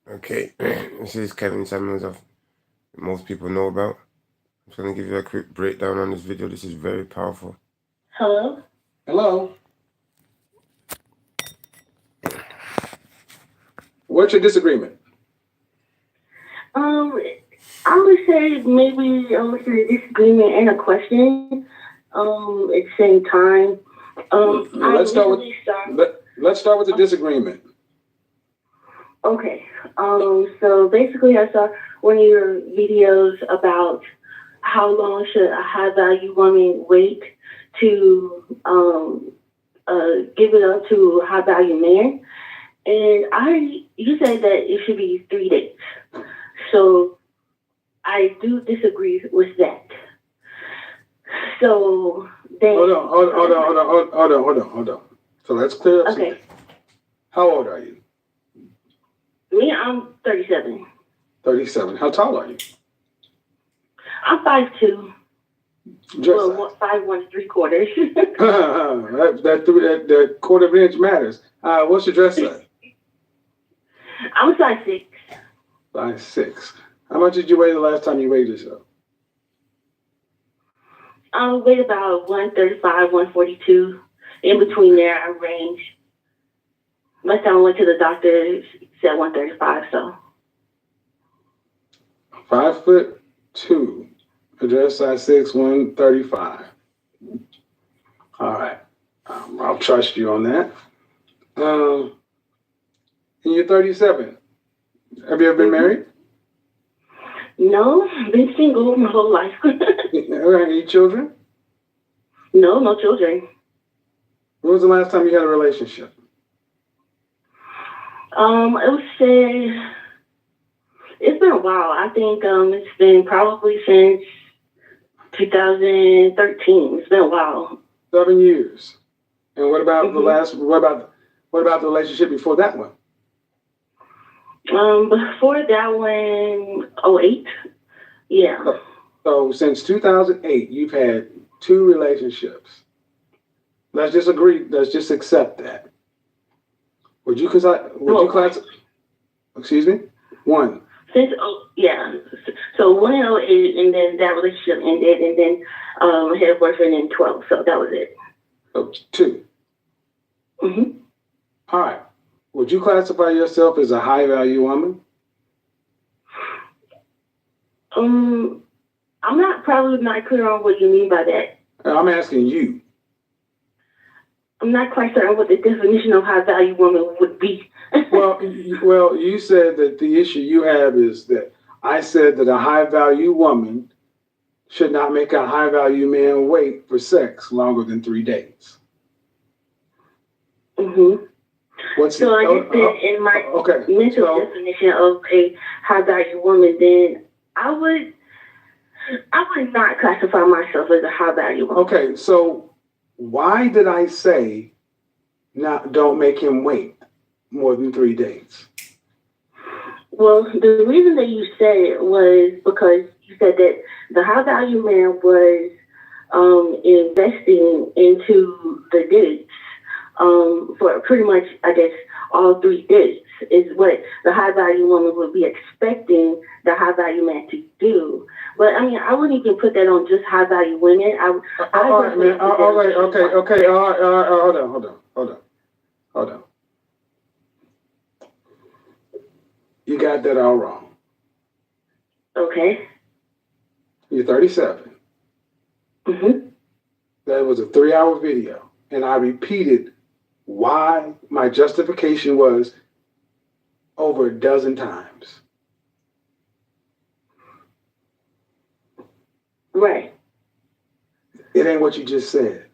Okay, this is Kevin Samuels of most people know about. I'm just going to give you a quick breakdown on this video. This is very powerful. Hello? Hello. What's your disagreement? Um, I would say maybe it's a disagreement and a question. At the same time. I Let's start with recently started. let's start with the disagreement. Okay. So basically, I saw one of your videos about how long should a high value woman wait to give it up to a high value man, and you said that it should be 3 days. So I do disagree with that. So then, Hold on. So let's clear up something. okay, How old are you? me, I'm 37. 37. How tall are you? I'm 5'2". Just Well, 5'1 3/4". that quarter of an inch matters. What's your dress size? I'm a size 6. 5'6". How much did you weigh the last time you weighed yourself? I weigh about 135, 142. In between there, I range. Last time I went to the doctor, it said 135. So 5'2". Dress size 6, 135. All right. I'll trust you on that. And you're 37. Have you ever been married? no, been single my whole life. Any children? No, no children. When was the last time you had a relationship? I would say it's been a while. I think it's been probably since 2013. It's been a while. 7 years. And what about the Mhm. last? What about the relationship before that one? Before that one, 08. Yeah. So since 2008, you've had 2 relationships. Let's just agree. Let's just accept that. Would you class? Excuse me. 1. Yeah. So 1 in 08, and then that relationship ended, and then I had a boyfriend in 12. So that was it. So 2. Mhm. All right. Would you classify yourself as a high value woman? I'm probably not clear on what you mean by that. I'm asking you. I'm not quite certain what the definition of high value woman would be. Well, you said that the issue you have is that I said that a high value woman should not make a high value man wait for sex longer than 3 days. Mhm. What's So I guess that in my mental definition of a high value woman, then I would not classify myself as a high value woman. Okay, so why did I say don't make him wait more than 3 days? Well, the reason that you said it was because you said that the high value man was investing into the dates for pretty much, I guess, all 3 dates is what the high value woman would be expecting the high value man to do. But I mean, I wouldn't even put that on just high value women. All right, man. All right, okay. All right. Hold on. You got that all wrong. Okay. You're 37. Mhm. That was a 3-hour video, and I repeated why my justification was over a dozen times. Right. It ain't what you just said.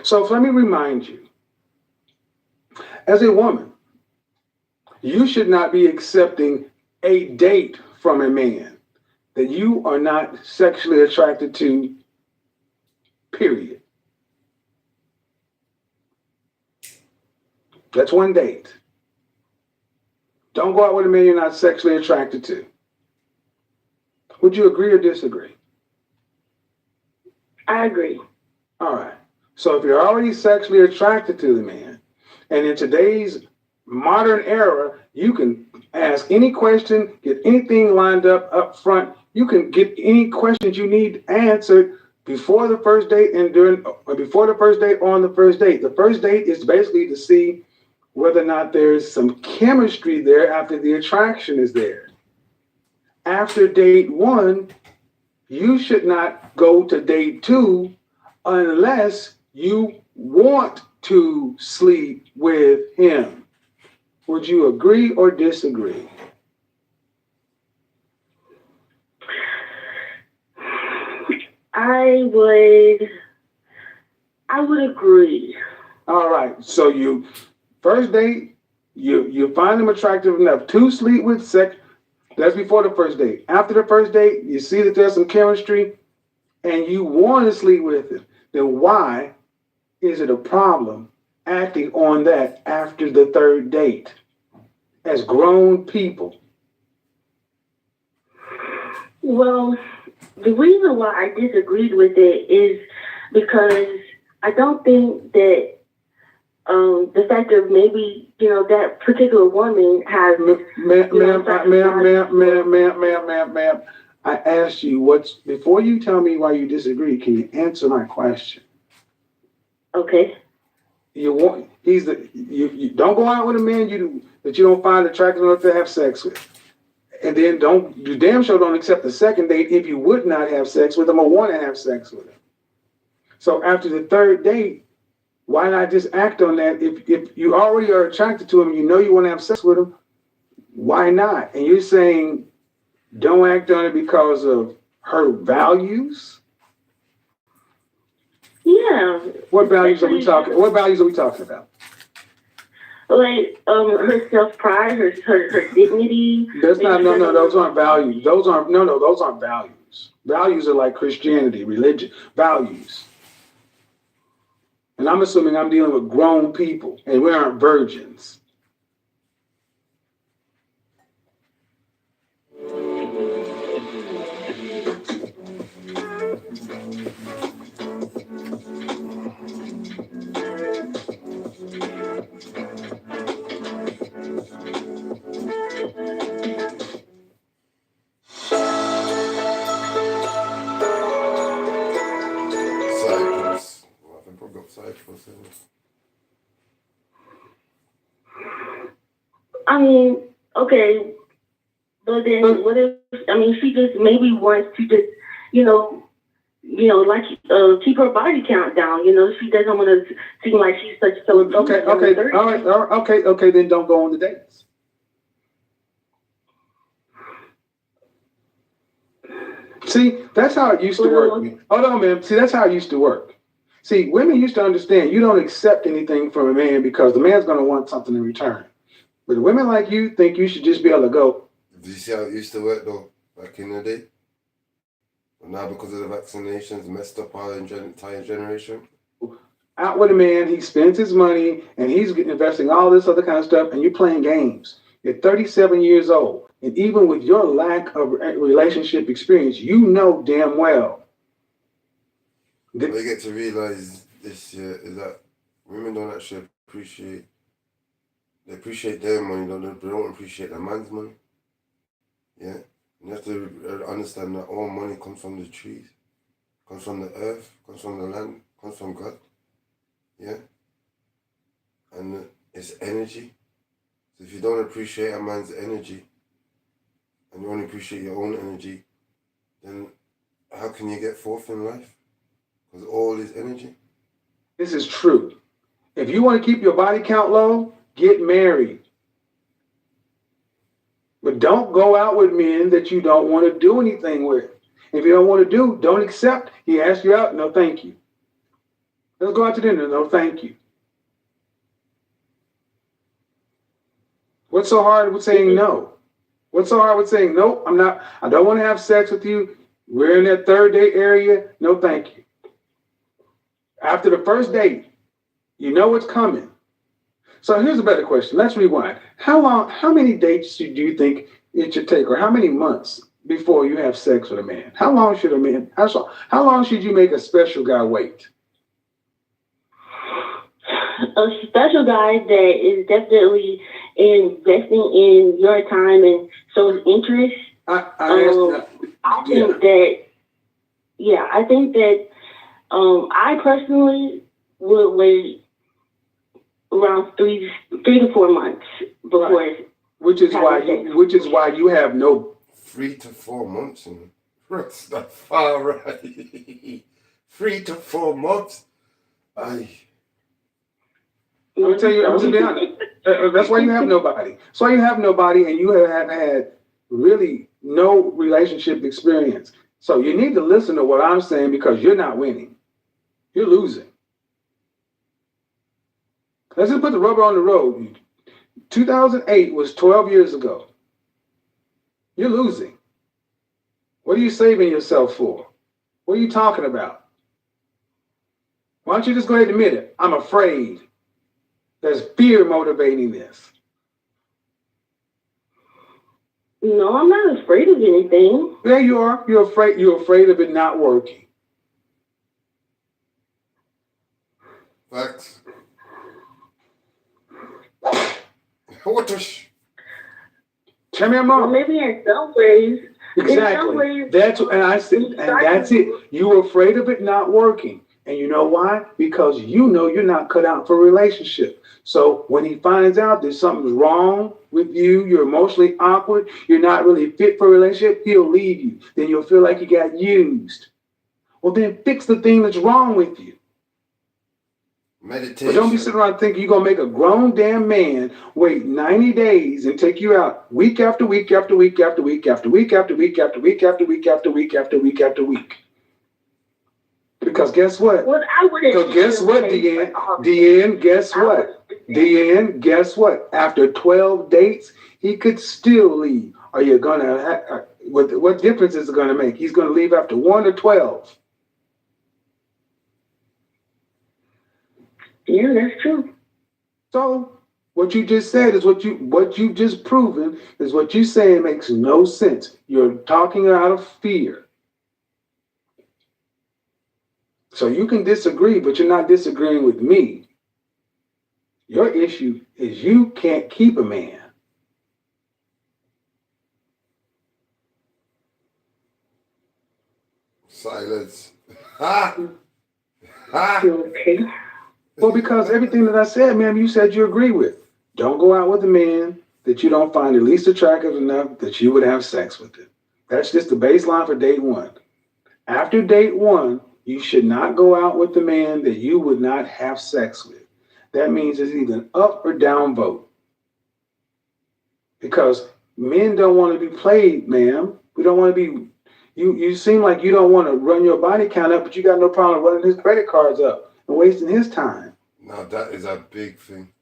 So let me remind you, as a woman, you should not be accepting a date from a man that you are not sexually attracted to, period. That's one date. Don't go out with a man you're not sexually attracted to. Would you agree or disagree? I agree. All right. So if you're already sexually attracted to the man, and in today's modern era, you can ask any question, get anything lined up front. You can get any questions you need answered before the first date and during, or before the first date, on the first date. The first date is basically to see whether or not there's some chemistry there after the attraction is there. After date one, you should not go to date two unless you want to sleep with him. Would you agree or disagree? I would agree. All right. So you first date, you find him attractive enough to sleep with. That's before the first date. After the first date, you see that there's some chemistry and you want to sleep with him. Then why is it a problem acting on that after the third date as grown people? Well, the reason why I disagreed with it is because I don't think that the fact that maybe, that particular woman has... Ma'am, I asked you before you tell me why you disagree, can you answer my question? Okay. You don't go out with a man that you don't find attractive enough to have sex with. And then you damn sure don't accept the second date if you would not have sex with him or want to have sex with him. So after the third date, why not just act on that? If you already are attracted to him and you know you want to have sex with him, why not? And you're saying don't act on it because of her values? Yeah. What values are we talking about? Like her self-pride, her dignity. Those aren't values. Those aren't values. Values are like Christianity, religion, values. And I'm assuming I'm dealing with grown people and we aren't virgins. I mean, okay, but then what if? I mean, she just maybe wants to just, like keep her body count down. She doesn't want to seem like she's such so. Okay, all right, okay. Then don't go on the dates. See, that's how it used to work. Hold on, man. See, that's how it used to work. See, women used to understand you don't accept anything from a man because the man's going to want something in return. But women like you think you should just be able to go. Do you see how it used to work though, back in the day? But now because of the vaccinations, messed up our entire generation. Out with a man, he spends his money and he's investing all this other kind of stuff, and you're playing games. You're 37 years old, and even with your lack of relationship experience, you know damn well. What they get to realize this year is that women don't actually appreciate. They appreciate their money, they don't appreciate the man's money. Yeah? You have to understand that all money comes from the trees, comes from the earth, comes from the land, comes from God. Yeah? And it's energy. So if you don't appreciate a man's energy, and you only appreciate your own energy, then how can you get forth in life? Because all is energy. This is true. If you want to keep your body count low, get married. But don't go out with men that you don't want to do anything with. If you don't want to don't accept. He asks you out, no thank you. Let's go out to dinner, no thank you. What's so hard with saying no? What's so hard with saying, nope, I don't want to have sex with you. We're in that third date area, no thank you. After the first date, you know what's coming. So here's a better question. Let's rewind. How many dates do you think it should take, or how many months before you have sex with a man? How long should you make a special guy wait? A special guy that is definitely investing in your time and shows interest, I think that, yeah, I think that I personally would wait around 3 to 4 months before. Right. Which is why you have no 3 to 4 months, and that's not far, right? 3 to 4 months. I'm gonna tell you. I'm gonna be honest. That's why you have nobody. That's why you have nobody, and you have had really no relationship experience. So you need to listen to what I'm saying because you're not winning. You're losing. Let's just put the rubber on the road. 2008 was 12 years ago. You're losing. What are you saving yourself for? What are you talking about? Why don't you just go ahead and admit it? I'm afraid. There's fear motivating this. No, I'm not afraid of anything. Yeah, you are. You're afraid. You're afraid of it not working. Facts. What the Tell me I'm wrong. Well, maybe in some ways. Exactly. In some ways, that's it. You're afraid of it not working. And you know why? Because you know you're not cut out for a relationship. So when he finds out that something's wrong with you, you're emotionally awkward, you're not really fit for a relationship, he'll leave you. Then you'll feel like you got used. Well, then fix the thing that's wrong with you. Meditation. But don't be sitting around thinking you're going to make a grown damn man wait 90 days and take you out week after week after week after week after week after week after week after week after week after week after week. Because guess what? Well, I wouldn't. So guess what, Deanne? Guess what? Deanne, guess what? After 12 dates, he could still leave. Are you going to, what difference is it going to make? He's going to leave after 1 or 12. Yeah, that's true. So what you just said is what you just proven is what you saying makes no sense. You're talking out of fear. So you can disagree, but you're not disagreeing with me. Your issue is you can't keep a man. Silence. Ha! Ha! Okay. Well, because everything that I said, ma'am, you said you agree with. Don't go out with a man that you don't find at least attractive enough that you would have sex with him. That's just the baseline for date one. After date one, you should not go out with the man that you would not have sex with. That means it's either an up or down vote. Because men don't want to be played, ma'am. We don't want to be. You seem like you don't want to run your body count up, but you got no problem running his credit cards up and wasting his time. Now that is a big thing.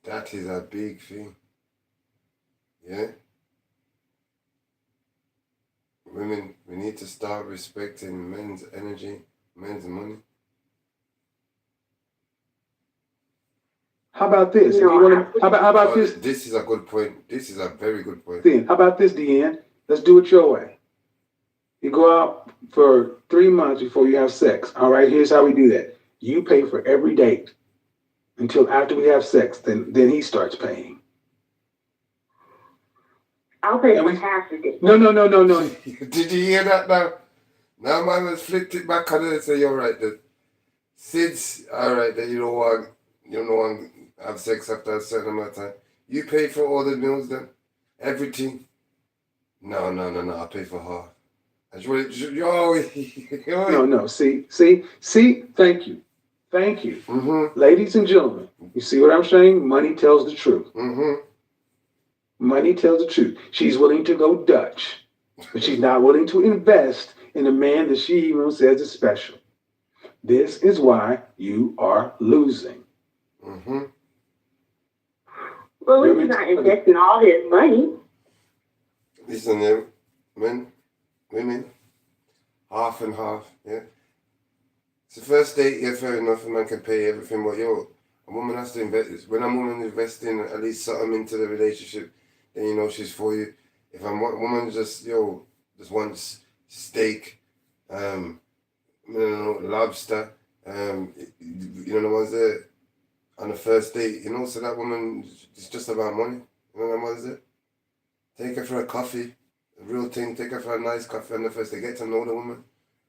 That is a big thing. Yeah? Women, we need to start respecting men's energy, men's money. How about this? How about this? This is a good point. This is a very good point. Then, how about this, Deanne? Let's do it your way. You go out for 3 months before you have sex. All right, here's how we do that. You pay for every date until after we have sex. Then he starts paying. I'll pay for half of it. No. Did you hear that now? Now man has flipped it back on it and say, you're right. That since, all right, that you don't want to have sex after a certain amount of time, you pay for all the meals then? Everything? No, I pay for half. No. See. Thank you. Mm-hmm. Ladies and gentlemen, you see what I'm saying? Money tells the truth. Mm-hmm. Money tells the truth. She's willing to go Dutch, but she's not willing to invest in a man that she even says is special. This is why you are losing. Mm-hmm. Well, he's not investing all his money. Listen, women, half and half, yeah. It's the first date, yeah, fair enough, a man can pay everything, but a woman has to invest. When a woman invests in at least something into the relationship, then you know she's for you. If a woman just wants steak, lobster, the ones that on the first date, so that woman, it's just about money. You know what it? Take her for a coffee, a real thing. Take her for a nice coffee on the first day. Get to know the woman.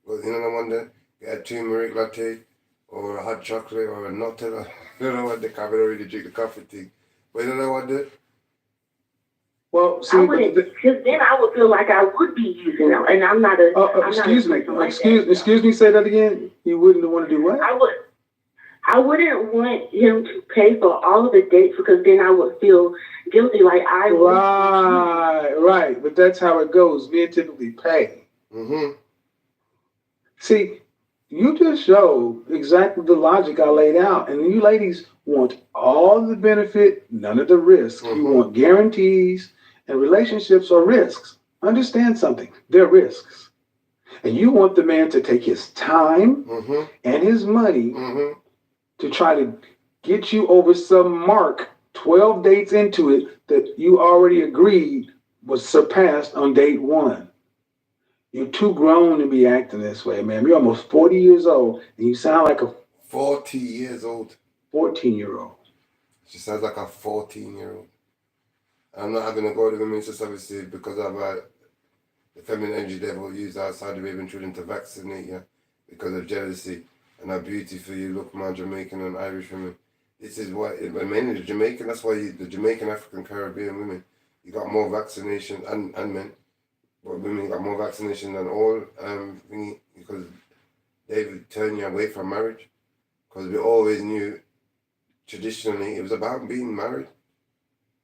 But you know what I get a turmeric latte, or a hot chocolate, or a Nutella. You know what the coffee already drink the coffee thing. But you know what Well, see, I wouldn't, because then I would feel like I would be using them, and I'm not a. excuse me. Like Excuse me. Say that again. You wouldn't want to do what? I wouldn't want him to pay for all of the dates because then I would feel guilty, like I. Right. But that's how it goes. Men typically pay. Mm-hmm. See, you just showed exactly the logic I laid out, and you ladies want all the benefit, none of the risk. Mm-hmm. You want guarantees, and relationships are risks. Understand something? They're risks. And you want the man to take his time mm-hmm. and his money mm-hmm. to try to get you over some mark 12 dates into it that you already agreed was surpassed on date 1. You're too grown to be acting this way, man. You're almost 40 years old, and you sound like a 40 years old. 14-year-old. She sounds like a 14-year-old. I'm not having a go to the ministers, obviously, because of the feminine energy devil used outside the Raven children to vaccinate you because of jealousy and how beautiful you look, man, Jamaican and Irish women. This is why, mainly the Jamaican, that's why the Jamaican, African, Caribbean women, you got more vaccination, and men, but women got more vaccination than all, because they would turn you away from marriage. Because we always knew, traditionally, it was about being married.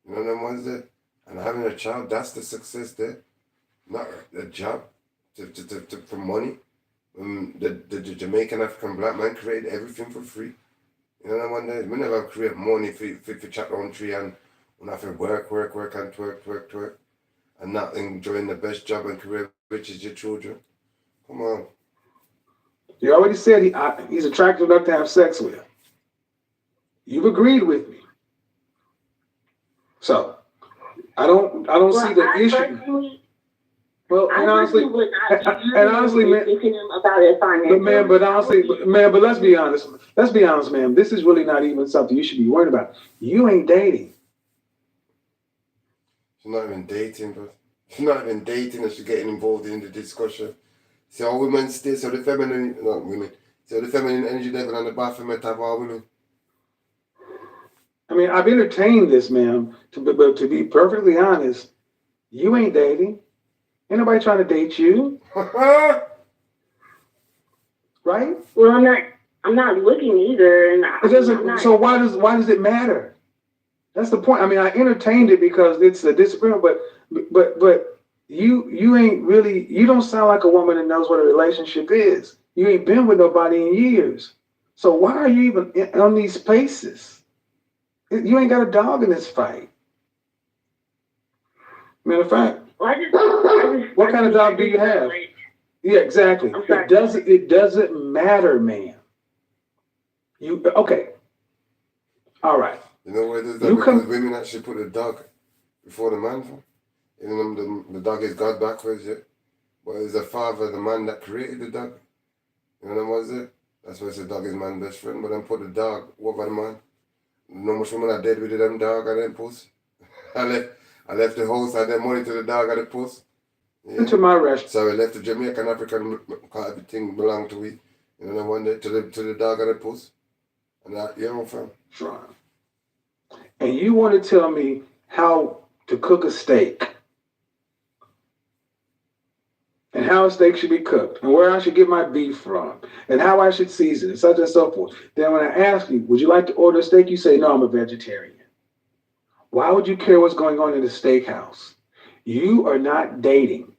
You know them ones there? And having a child, that's the success there. Not a job for money. The Jamaican African black man created everything for free. You know that one day? We never create money for chat on tree and we have to work and twerk and not enjoying the best job and career, which is your children. Come on. You already said he's attractive enough to have sex with. You've agreed with me. So I don't see the issue. Well, and honestly, man, but let's be honest. Let's be honest, man. This is really not even something you should be worried about. You ain't dating. She's not even dating, bro. She's not even dating, and she's getting involved in the discussion. See how women stay, so the feminine, not women, so the feminine energy level and the Baphomet have all women. I mean, I've entertained this, ma'am, but to be perfectly honest, you ain't dating. Ain't nobody trying to date you. Right? Well, I'm not looking either. And so why does it matter? That's the point. I mean, I entertained it because it's a disagreement, but you ain't really, you don't sound like a woman that knows what a relationship is. You ain't been with nobody in years. So why are you even on these spaces? You ain't got a dog in this fight. Matter of fact, what kind of dog do you have? Yeah, exactly. It doesn't matter, man. Okay. All right. You know where there's that? Because women actually put a dog before the man. You know, the dog is God backwards, yeah. But it's the father, the man that created the dog. You know what was it? That's why it's the dog is man's best friend. But then put the dog over the man. No much women are dead with them dog and them puss. I left the house and then money to the dog and the puss. Yeah. Into my rest. So I left the Jamaican African, because everything belonged to it. You know, one day to the dog and the puss. And that, you know, fam. Sure. And you want to tell me how to cook a steak and how a steak should be cooked and where I should get my beef from and how I should season it, such and so forth. Then when I ask you, would you like to order a steak? You say, no, I'm a vegetarian. Why would you care what's going on in the steakhouse? You are not dating.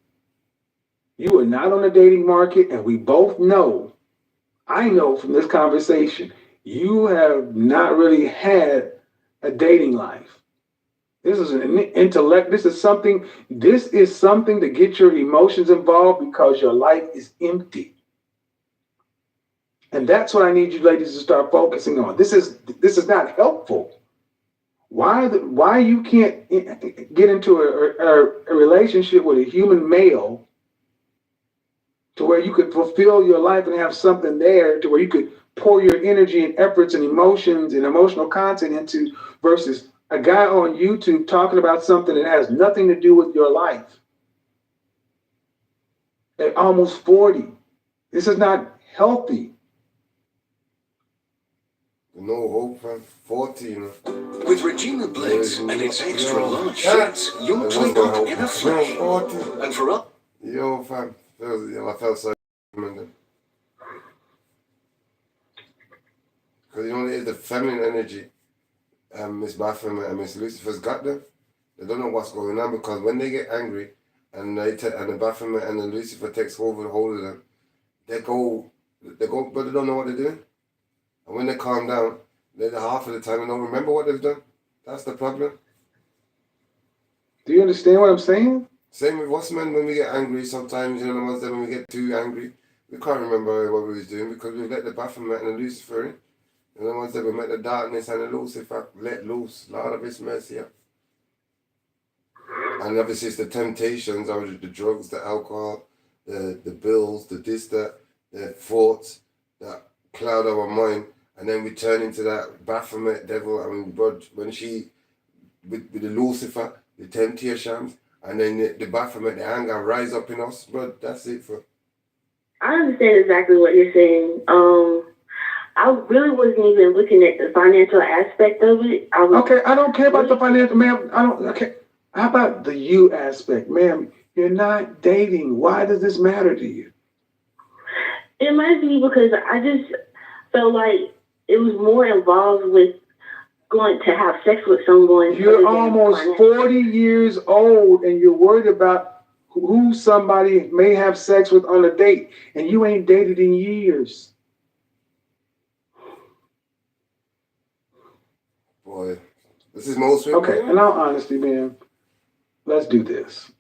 You are not on the dating market, and we both know, I know from this conversation, you have not really had a dating life. This is an intellect. This is something to get your emotions involved because your life is empty. And that's what I need you ladies to start focusing on. This is not helpful. Why you can't get into a relationship with a human male to where you could fulfill your life and have something there to where you could pour your energy and efforts and emotions and emotional content into versus a guy on YouTube talking about something that has nothing to do with your life at almost 40. This is not healthy. No hope, fam. 40, you know. With Regina Blitz and its extra large sheets, you'll clean up in a flash. And for us, yo, fam, I felt sorry for them. Because you know, it is the feminine energy, Miss Baphomet and Miss Lucifer's got them. They don't know what's going on because when they get angry and and the Baphomet and the Lucifer takes over the whole of them, they go, but they don't know what they're doing. And when they calm down, they're half of the time they don't remember what they've done. That's the problem. Do you understand what I'm saying? Same with us men when we get angry. Sometimes, you know, the ones that when we get too angry, we can't remember what we was doing because we've let the Baphomet and the Lucifer in. And the ones that we met the darkness and the Lucifer let loose. Lord of His mercy. Yeah. And obviously it's the temptations, or the drugs, the alcohol, the bills, the this, that, the thoughts that cloud our mind. And then we turn into that Baphomet devil. I mean, but when she, with the Lucifer, the temptations, and then the Baphomet, the anger rise up in us. But that's it for. I understand exactly what you're saying. I really wasn't even looking at the financial aspect of it. Okay, I don't care about the financial, ma'am. Okay. How about the you aspect? Ma'am, you're not dating. Why does this matter to you? It matters to me because I just felt like it was more involved with going to have sex with someone. You're almost 40 years old and you're worried about who somebody may have sex with on a date, and you ain't dated in years. Boy, this is most women. Okay, in all honesty, man, let's do this.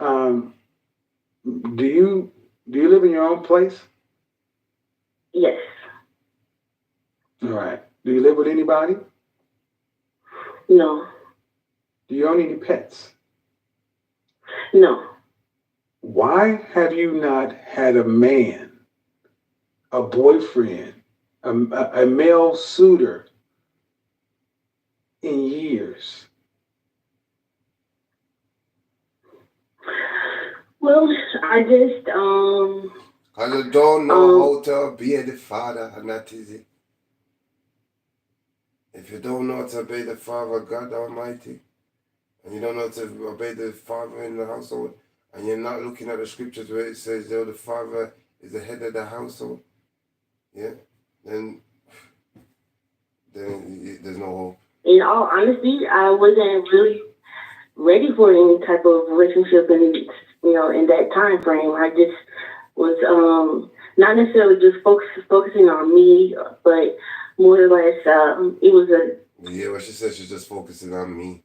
Do you live in your own place? Yes. All right. Do you live with anybody? No. Do you own any pets? No. Why have you not had a man, a boyfriend, a male suitor in years? Well, I just I don't know how to obey the Father, and that is it. If you don't know how to obey the Father, God Almighty, and you don't know how to obey the Father in the household, and you're not looking at the scriptures where it says the Father is the head of the household, yeah, then there's no hope. In all honesty, I wasn't really ready for any type of relationship in that time frame. I just was not necessarily just focusing on me, but more or less it was a. Yeah, what she said, she's just focusing on me.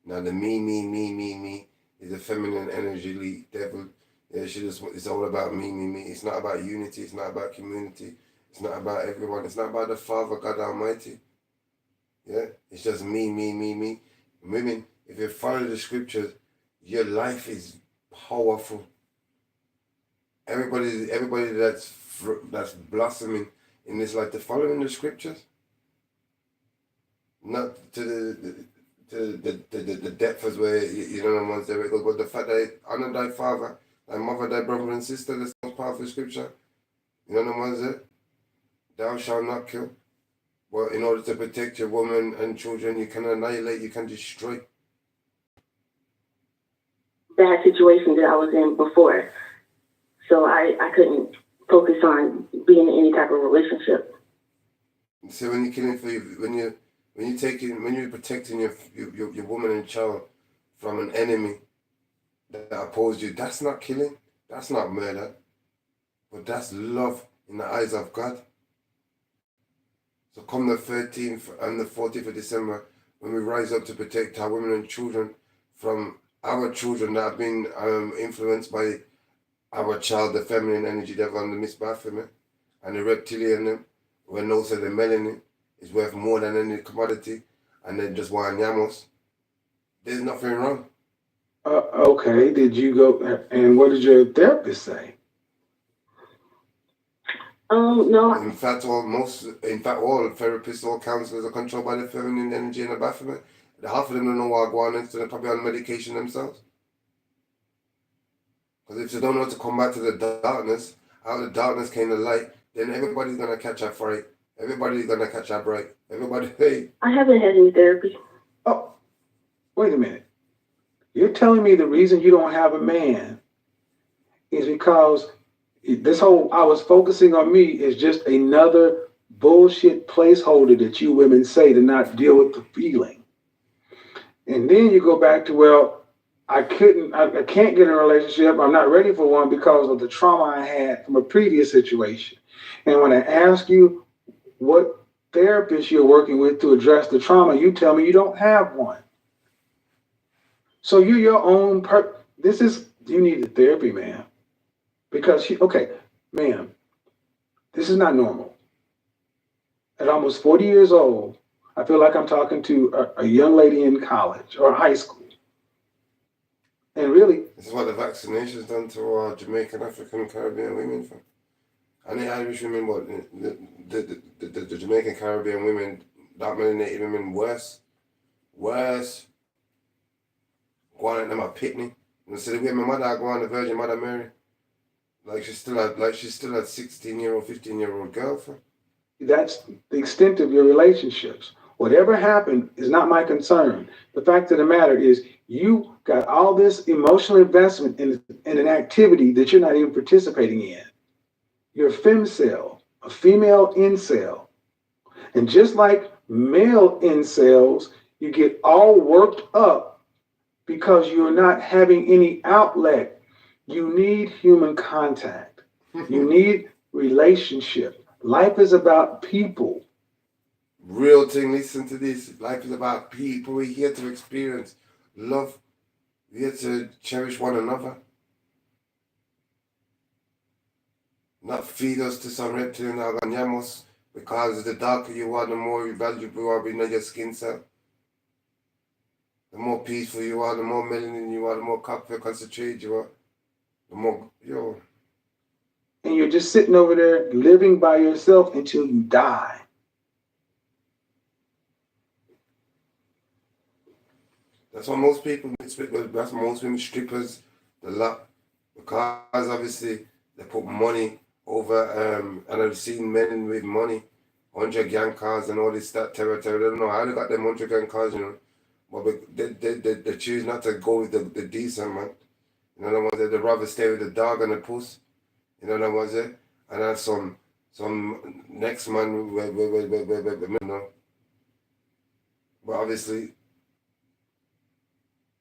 Now the me is a feminine energy devil. Yeah, it's all about me. It's not about unity. It's not about community. It's not about everyone. It's not about the Father, God Almighty. Yeah, it's just me. Women, if you follow the scriptures, your life is powerful. Everybody that's blossoming in this life, they're following the scriptures, not to the depth as where you know the ones there it goes, but the fact that honor thy father, thy mother, thy brother and sister, that's the most powerful scripture. You know the ones there, thou shalt not kill. Well, in order to protect your woman and children, you can annihilate, you can destroy. Bad situation that I was in before, so I couldn't focus on being in any type of relationship. So when you're killing for you, when you're protecting your woman and child from an enemy that opposed you, that's not killing, that's not murder, but that's love in the eyes of God. So come the 13th and the 14th of December, when we rise up to protect our women and children from our children that have been influenced by our child, the feminine energy devil and the Miss Baphomet and the reptilian them, when also the melanin is worth more than any commodity, and then just want yamos. There's nothing wrong. Okay, did you go, and what did your therapist say? No. In fact, all therapists, all counselors are controlled by the feminine energy and the Baphomet. Half of them don't know what going on, so they're probably on medication themselves. Because if they don't know how to come back to the darkness, out of the darkness came the light, then everybody's gonna catch a fright. Everybody's gonna catch a bright. Everybody, hey. I haven't had any therapy. Oh, wait a minute. You're telling me the reason you don't have a man is because this whole "I was focusing on me" is just another bullshit placeholder that you women say to not deal with the feeling. And then you go back to, well, I can't get in a relationship. I'm not ready for one because of the trauma I had from a previous situation. And when I ask you what therapist you're working with to address the trauma, you tell me you don't have one. So you're your own you need a therapy, man. Because okay, ma'am, this is not normal. At almost 40 years old, I feel like I'm talking to a young lady in college or high school. And really, this is what the vaccination's done to Jamaican, African, Caribbean women. And the Irish women, but the Jamaican, Caribbean women, that melanated women, worse. Going at them at picnic. And so the way my mother go on the Virgin Mother Mary, like she's still a 16-year-old, 15-year-old girl. That's the extent of your relationships. Whatever happened is not my concern. The fact of the matter is you got all this emotional investment in an activity that you're not even participating in. You're a femcell, a female incel. And just like male incels, you get all worked up because you're not having any outlet. You need human contact. You need relationship. Life is about people. Real thing, listen to this. Life is about people. We're here to experience love. We're here to cherish one another. Not feed us to some reptilian organiamos, because the darker you are, the more valuable you are in your skin cell. The more peaceful you are, the more melanin you are, the more copper concentrated you are, the more, And you're just sitting over there living by yourself until you die. That's what most people expect. That's most women strippers, the lot, because obviously they put money over. And I've seen men with money, 100 gang cars and all this that terror. They don't know how they got them 100 gang cars, But they choose not to go with the decent man. You know what I'm saying? They'd rather stay with the dog and the puss. You know what I'm saying? And have some next man, But obviously,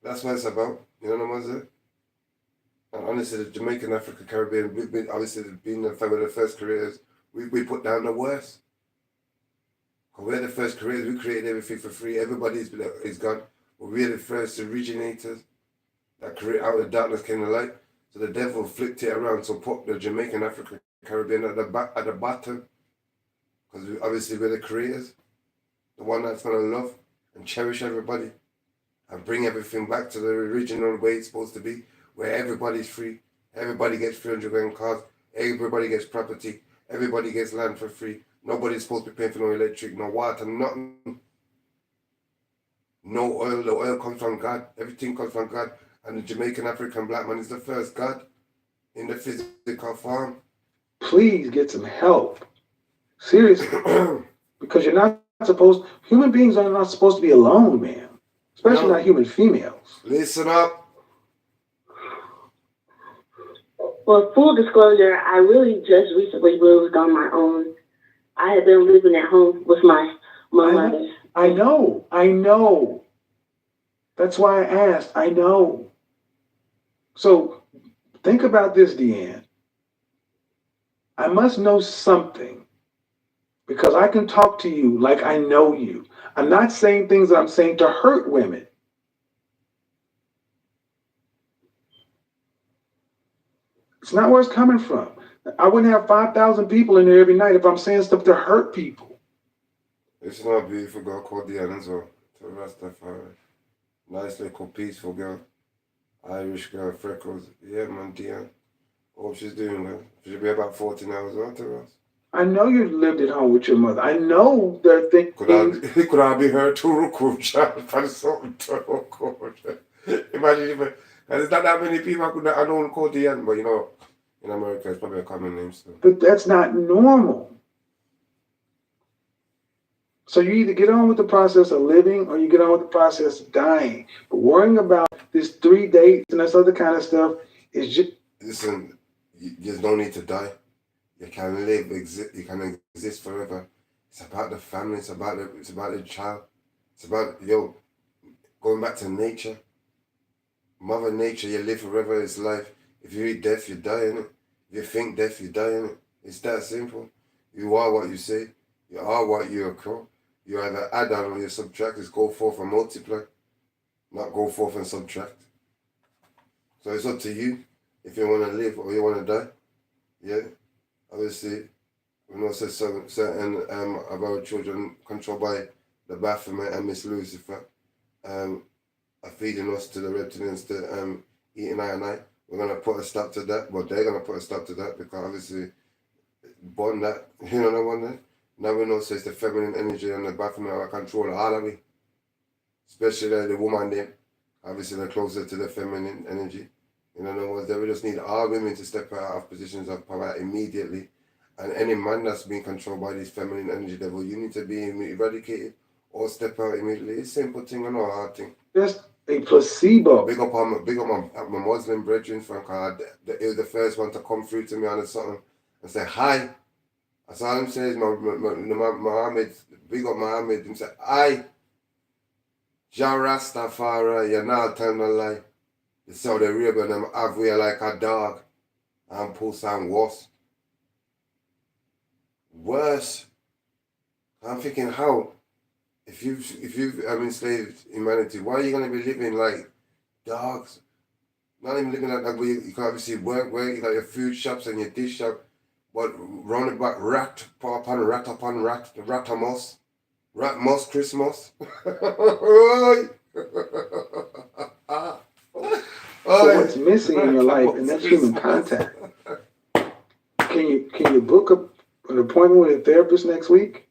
that's what it's about. You know what I'm saying? And honestly, the Jamaican, African, Caribbean, obviously being the first careers, we put down the worst. We're the first careers, we created everything for free. Everybody is gone. But we're the first originators that create out of the darkness came the light. So the devil flipped it around, so put the Jamaican, African, Caribbean at the bottom. Because obviously we're the creators. The one that's going to love and cherish everybody. And bring everything back to the original way it's supposed to be. Where everybody's free. Everybody gets 300 grand cars. Everybody gets property. Everybody gets land for free. Nobody's supposed to be paying for no electric, no water, nothing. No oil. The oil comes from God. Everything comes from God. And the Jamaican African black man is the first God in the physical form. Please get some help. Seriously. Because you're not supposed, human beings are not supposed to be alone, man. Especially not human females. Listen up. Well, full disclosure, I really just recently moved on my own. I had been living at home with my mother. I know. That's why I asked. I know. So think about this, Deanne. I must know something because I can talk to you like I know you. I'm not saying things that I'm saying to hurt women. It's not where it's coming from. I wouldn't have 5,000 people in there every night if I'm saying stuff to hurt people. It's not a beautiful girl called Deanne as well. To Rastafari. Nice little peaceful girl. Irish girl, freckles. Yeah, man, Deanne. Hope she's doing well. She'll be about 14 hours on to us. I know you've lived at home with your mother. I know there are things. Could I be her too, coach? For something to coach. Imagine if there's not that many people could I don't call the end, but you know, in America it's probably a common name. So. But that's not normal. So you either get on with the process of living or you get on with the process of dying. But worrying about this 3 dates and this other kind of stuff is just. Listen, there's no need to die. You can live, you can exist forever. It's about the family, it's about the child. It's about, going back to nature. Mother Nature, you live forever, it's life. If you eat death, you die in it. If you think death, you die in it. It's that simple. You are what you say. You are what you occur. You either add on or you subtract. It's go forth and multiply, not go forth and subtract. So it's up to you if you want to live or you want to die. Yeah, obviously, we know certain of our children controlled by the Baphomet and Miss Lucifer are feeding us to the reptilians to eating I and I. We're going to put a stop to that, but they're going to put a stop to that because obviously, born that, no wonder. Now we know it's the feminine energy and the Baphomet are control all of it. Especially the woman then. Obviously they're closer to the feminine energy. No one's there. We just need all women to step out of positions of power immediately. And any man that's being controlled by this feminine energy devil, you need to be eradicated or step out immediately. It's a simple thing and not a hard thing. Just a placebo. Big up my Muslim brethren from God. He was the first one to come through to me on something and say hi. That's all I'm saying is Muhammad, big up Muhammad, and say, I, Jah Rastafari, you're not telling a lie. The Saudi Arabia and them have we like a dog and pull some worse. Worse. I'm thinking how? If you've enslaved humanity, why are you gonna be living like dogs? Not even living like that, but you can obviously work, you got your food shops and your dish shop. But round about rat upon rat, the rat-a-mouse. Rat-mouse Christmas. So what's missing in your life, and that's human contact. Can you book an appointment with a therapist next week?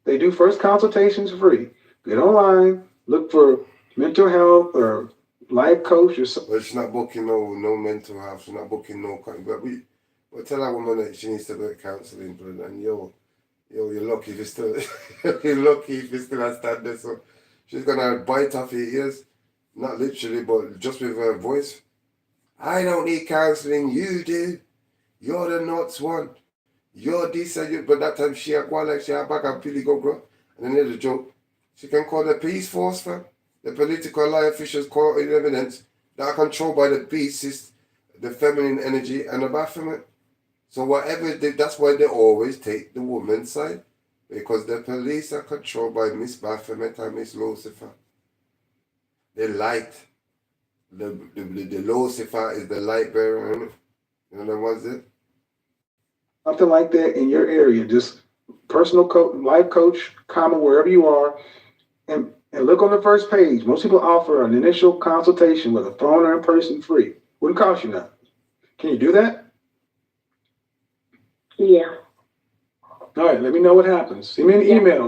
They do first consultations free. Get online, look for mental health or life coach or something. But she's not booking no mental health. She's not booking no. But we'll tell that woman that she needs to get counseling, and you're lucky if you still you're lucky if you still understand this. So she's gonna bite off your ears, not literally, but just with her voice. I don't need counseling, you do. You're the nuts one. You're this and you. But that time she had one like she had back and Billy go grow. And then there's a joke. She can call the police force, fam. The political lie officials call in evidence that are controlled by the beasts, the feminine energy, and the Baphomet. So whatever that's why they always take the woman's side. Because the police are controlled by Miss Baphomet and Miss Lucifer. The light. The Lucifer is the light bearer. You know what's it? Something like that in your area. Just personal life coach, comma, wherever you are. And look on the first page. Most people offer an initial consultation with a phone or in person free. Wouldn't cost you nothing. Can you do that? Yeah. All right, let me know what happens. Send me an email.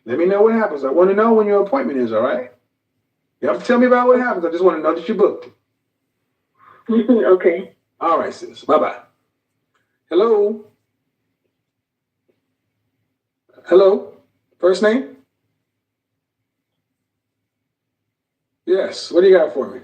Let me know what happens. I want to know when your appointment is, all right? You have to tell me about what happens. I just want to know that you booked it. Okay. All right, sis. Bye-bye. Hello? Hello? First name? Yes. What do you got for me?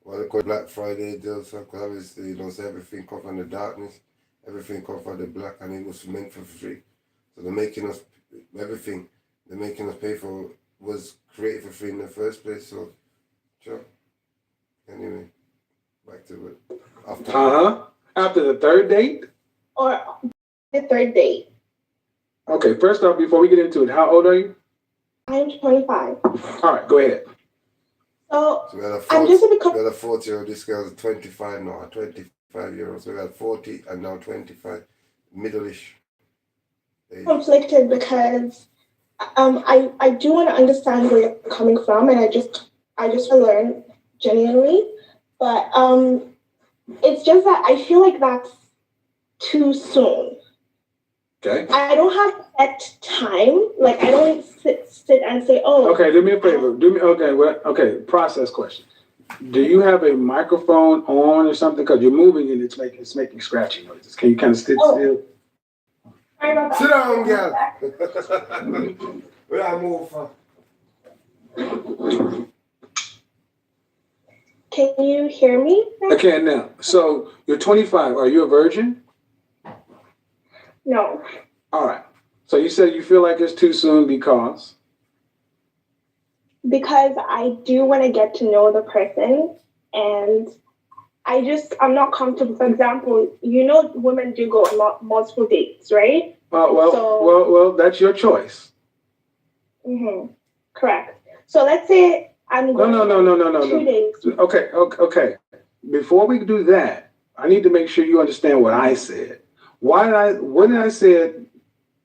Well, they call Black Friday deal, so because obviously, so everything come from the darkness, everything come from the black, and it was meant for free. So they're making us, everything they're making us pay for was created for free in the first place, so, sure. Anyway, back to it. After the third date? Or the third date. Okay, first off, before we get into it, how old are you? I'm 25. All right, go ahead. So we had a 40-year-old, this girl's 25 now, a 25-year-old. So we had 40 and now 25, middle-ish. conflicted because I do want to understand where you're coming from, and I just want to learn genuinely, but it's just that I feel like that's too soon. Okay. I don't have set time. Like I don't sit and say, oh. Okay, do me a favor. Okay, process question. Do you have a microphone on or something? Because you're moving and it's making scratching noises. Can you kind of sit still? Sorry about that. Sit down, girl. Where I move from? Can you hear me? I can now. So you're 25. Are you a virgin? No. All right. So you said you feel like it's too soon because? Because I do want to get to know the person, and I'm not comfortable. For example, women do go on multiple dates, right? Well, that's your choice. Mm-hmm. Correct. So let's say I'm going No. 2 days. Okay. Before we do that, I need to make sure you understand what I said. When I said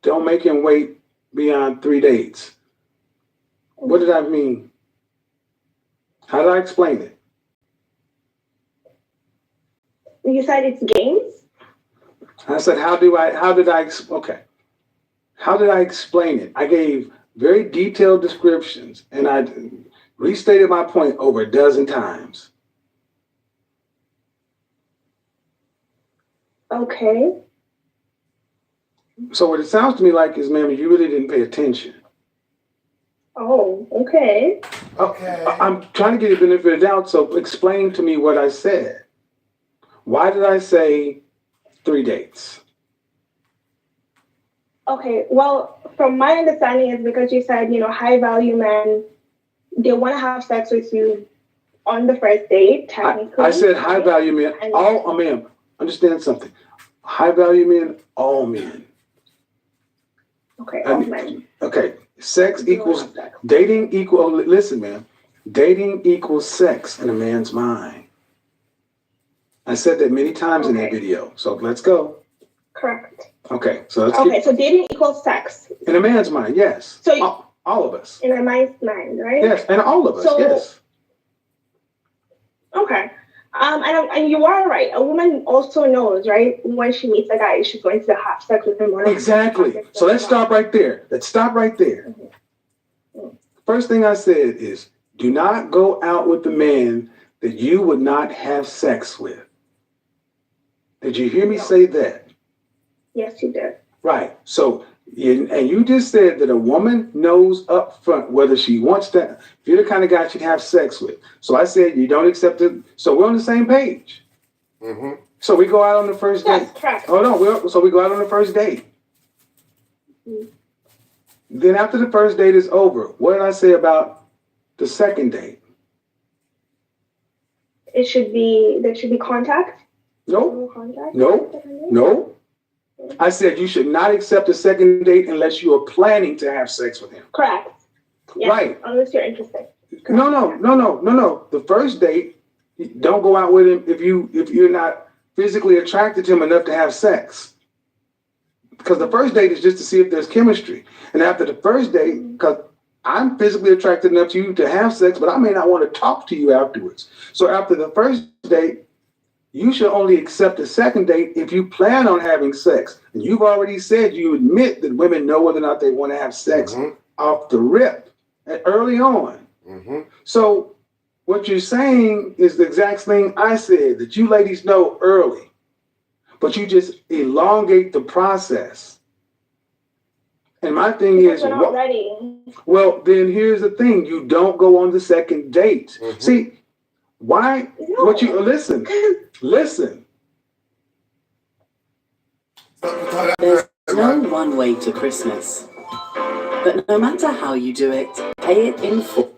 don't make him wait beyond 3 dates? What did I mean? How did I explain it? You said it's games? I said, how did I explain it? I gave very detailed descriptions, and I restated my point over a dozen times. Okay. So what it sounds to me like is, ma'am, you really didn't pay attention. Oh, okay. Okay. I'm trying to give you the benefit of the doubt, so explain to me what I said. Why did I say 3 dates? Okay, well, from my understanding is because you said, high value men, they want to have sex with you on the first date, technically. I said high value men, ma'am, understand something. High value men, all men. Okay, all men. Okay, sex equals, dating equals, listen, man, dating equals sex in a man's mind. I said that many times in that video, so let's go. Correct. Okay, so so dating equals sex. In a man's mind, yes. So all of us. In a man's mind, right? Yes, and all of us, yes. Okay. And you are right. A woman also knows, right, when she meets a guy, she's going to have sex with him. Exactly. So let's stop right there. Mm-hmm. First thing I said is, do not go out with the man that you would not have sex with. Did you hear me say that? Yes, you did. Right. So, and you just said that a woman knows up front whether she wants to, if you're the kind of guy she'd have sex with. So I said you don't accept it. So we're on the same page. Mm-hmm. So we go out on the first date. Yes, correct. Oh, no. So we go out on the first date. Mm-hmm. Then after the first date is over, what did I say about the second date? There should be contact? No. Contact? No. I said you should not accept a second date unless you are planning to have sex with him. Correct. Yes, right. Unless you're interested. Correct. No. The first date, don't go out with him if you're not physically attracted to him enough to have sex. Because the first date is just to see if there's chemistry. And after the first date, because I'm physically attracted enough to you to have sex, but I may not want to talk to you afterwards. So after the first date, you should only accept a second date if you plan on having sex. And you've already said you admit that women know whether or not they want to have sex off the rip early on. Mm-hmm. So what you're saying is the exact thing I said, that you ladies know early, but you just elongate the process. And my thing is, we're not ready. Well, then here's the thing. You don't go on the second date. Mm-hmm. See, why? No. What you listen. There's no one way to Christmas, but no matter how you do it, pay it in full.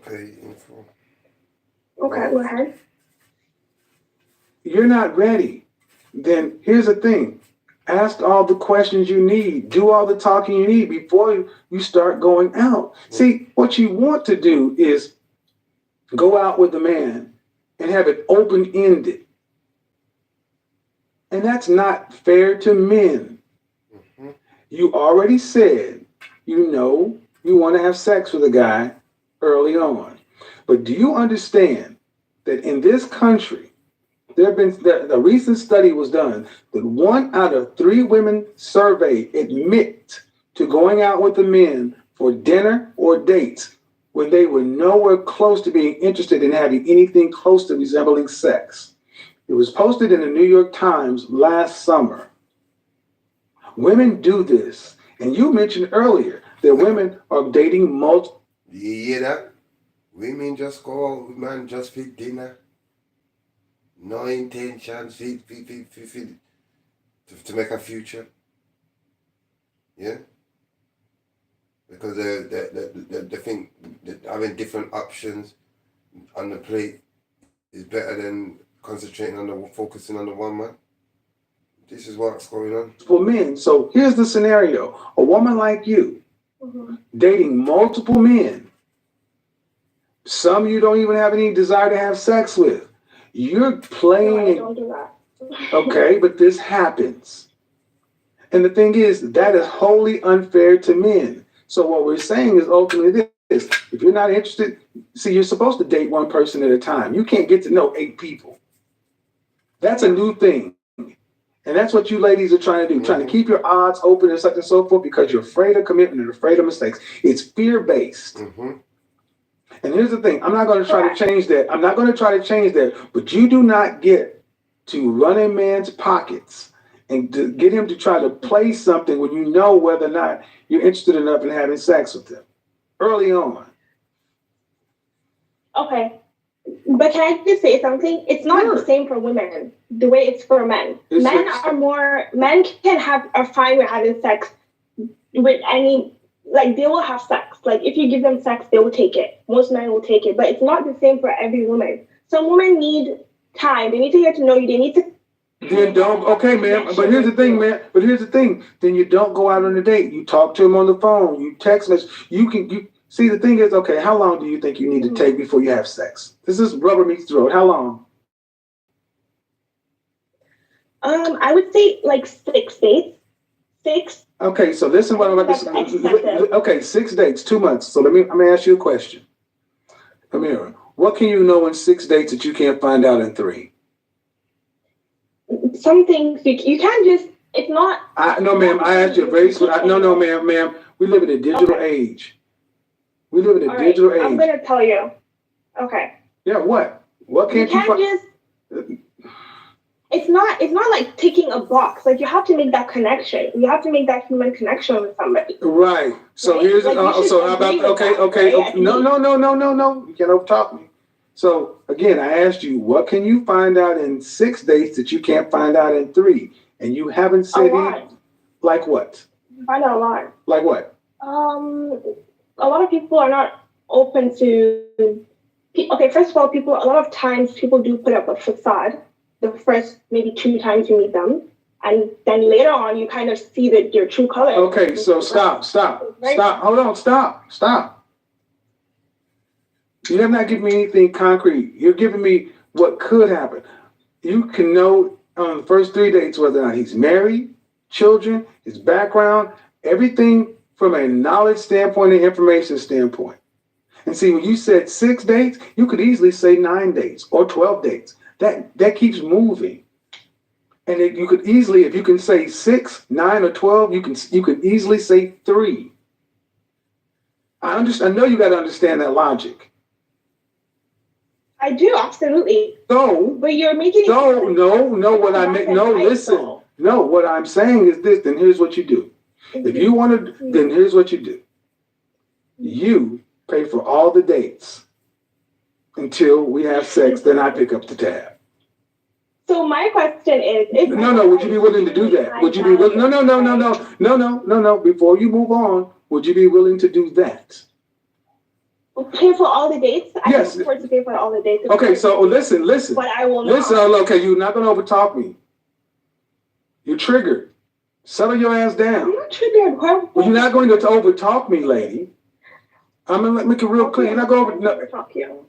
Okay, go ahead. You're not ready. Then here's the thing. Ask all the questions you need. Do all the talking you need before you start going out. See, what you want to do is go out with a man and have it open-ended. And that's not fair to men. Mm-hmm. You already said you know you want to have sex with a guy early on. But do you understand that in this country, there have been a recent study was done that 1 out of 3 women surveyed admit to going out with the men for dinner or dates when they were nowhere close to being interested in having anything close to resembling sex. It was posted in the New York Times last summer. Women do this. And you mentioned earlier that women are dating multiple. You hear that? Women just go out with man just for dinner. No intention to make a future. Yeah? Because they think that having different options on the plate is better than concentrating on focusing on the one man. This is what's going on. For men. So here's the scenario. A woman like you, dating multiple men, some you don't even have any desire to have sex with. You're playing. No, I don't do that. Okay, but this happens. And the thing is, that is wholly unfair to men. So what we're saying is ultimately this. If you're not interested, see, you're supposed to date one person at a time. You can't get to know 8 people. That's a new thing. And that's what you ladies are trying to do, trying to keep your odds open and such and so forth because you're afraid of commitment and afraid of mistakes. It's fear-based. And here's the thing. I'm not going to try to change that. I'm not going to try to change that. But you do not get to run a man's pockets and to get him to try to play something when you know whether or not you're interested enough in having sex with him early on. Okay. But can I just say something? It's not the same for women the way it's for men. Men can have a fine with having sex with any, like they will have sex. Like if you give them sex, they will take it. Most men will take it, but it's not the same for every woman. Some women need time. They need to get to know you. They need to. Then don't, okay, ma'am. But here's the thing, man. But here's the thing. Then you don't go out on a date. You talk to him on the phone. You text message. You see, the thing is, okay, how long do you think you need to take before you have sex? This is rubber meets the road. How long? I would say like 6 dates. 6. Okay, so listen what I'm about to say. Okay, 6 dates, 2 months. So let me ask you a question. Amira, what can you know in 6 dates that you can't find out in 3? Some things you can't just. It's not. No, ma'am. I asked you a very. No, ma'am. We live in a digital age. We live in a digital age. I'm gonna tell you. Okay. Yeah. What? What can't you find? Just. It's not like ticking a box. Like you have to make that connection. You have to make that human connection with somebody. Right. So right? here's like so how about okay. Right? No. You can't overtalk me. So again, I asked you, what can you find out in 6 dates that you can't find out in 3? And you haven't said anything. Like what? Find out a lot. Like what? A lot of people are not open to. Okay, first of all, a lot of times people do put up a facade. The first maybe 2 times you meet them, and then later on you kind of see their true color. Okay, so stop. Hold on, stop. You have not given me anything concrete. You're giving me what could happen. You can know on the first 3 dates whether or not he's married, children, his background, everything from a knowledge standpoint and information standpoint. And see, when you said 6 dates, you could easily say 9 dates or 12 dates. That keeps moving. And you could easily, if you can say 6, 9, or 12, you can easily say 3. I know you got to understand that logic. I do, absolutely. So, but you're making it. No. What I meant. No, listen. No, what I'm saying is this. Then here's what you do. If you want to, then here's what you do. You pay for all the dates until we have sex. Then I pick up the tab. So my question is. No. Would you be willing to do that? Would you be willing? No. Before you move on, would you be willing to do that? Pay for all the dates? Yes. I can afford to pay for all the dates. Okay, so listen. But I will not. Listen, okay, you're not going to overtalk me. You're triggered. Settle your ass down. I'm not triggered. Well, you're not going to overtalk me, lady. I'm going to make it real clear. You're not going to overtalk you.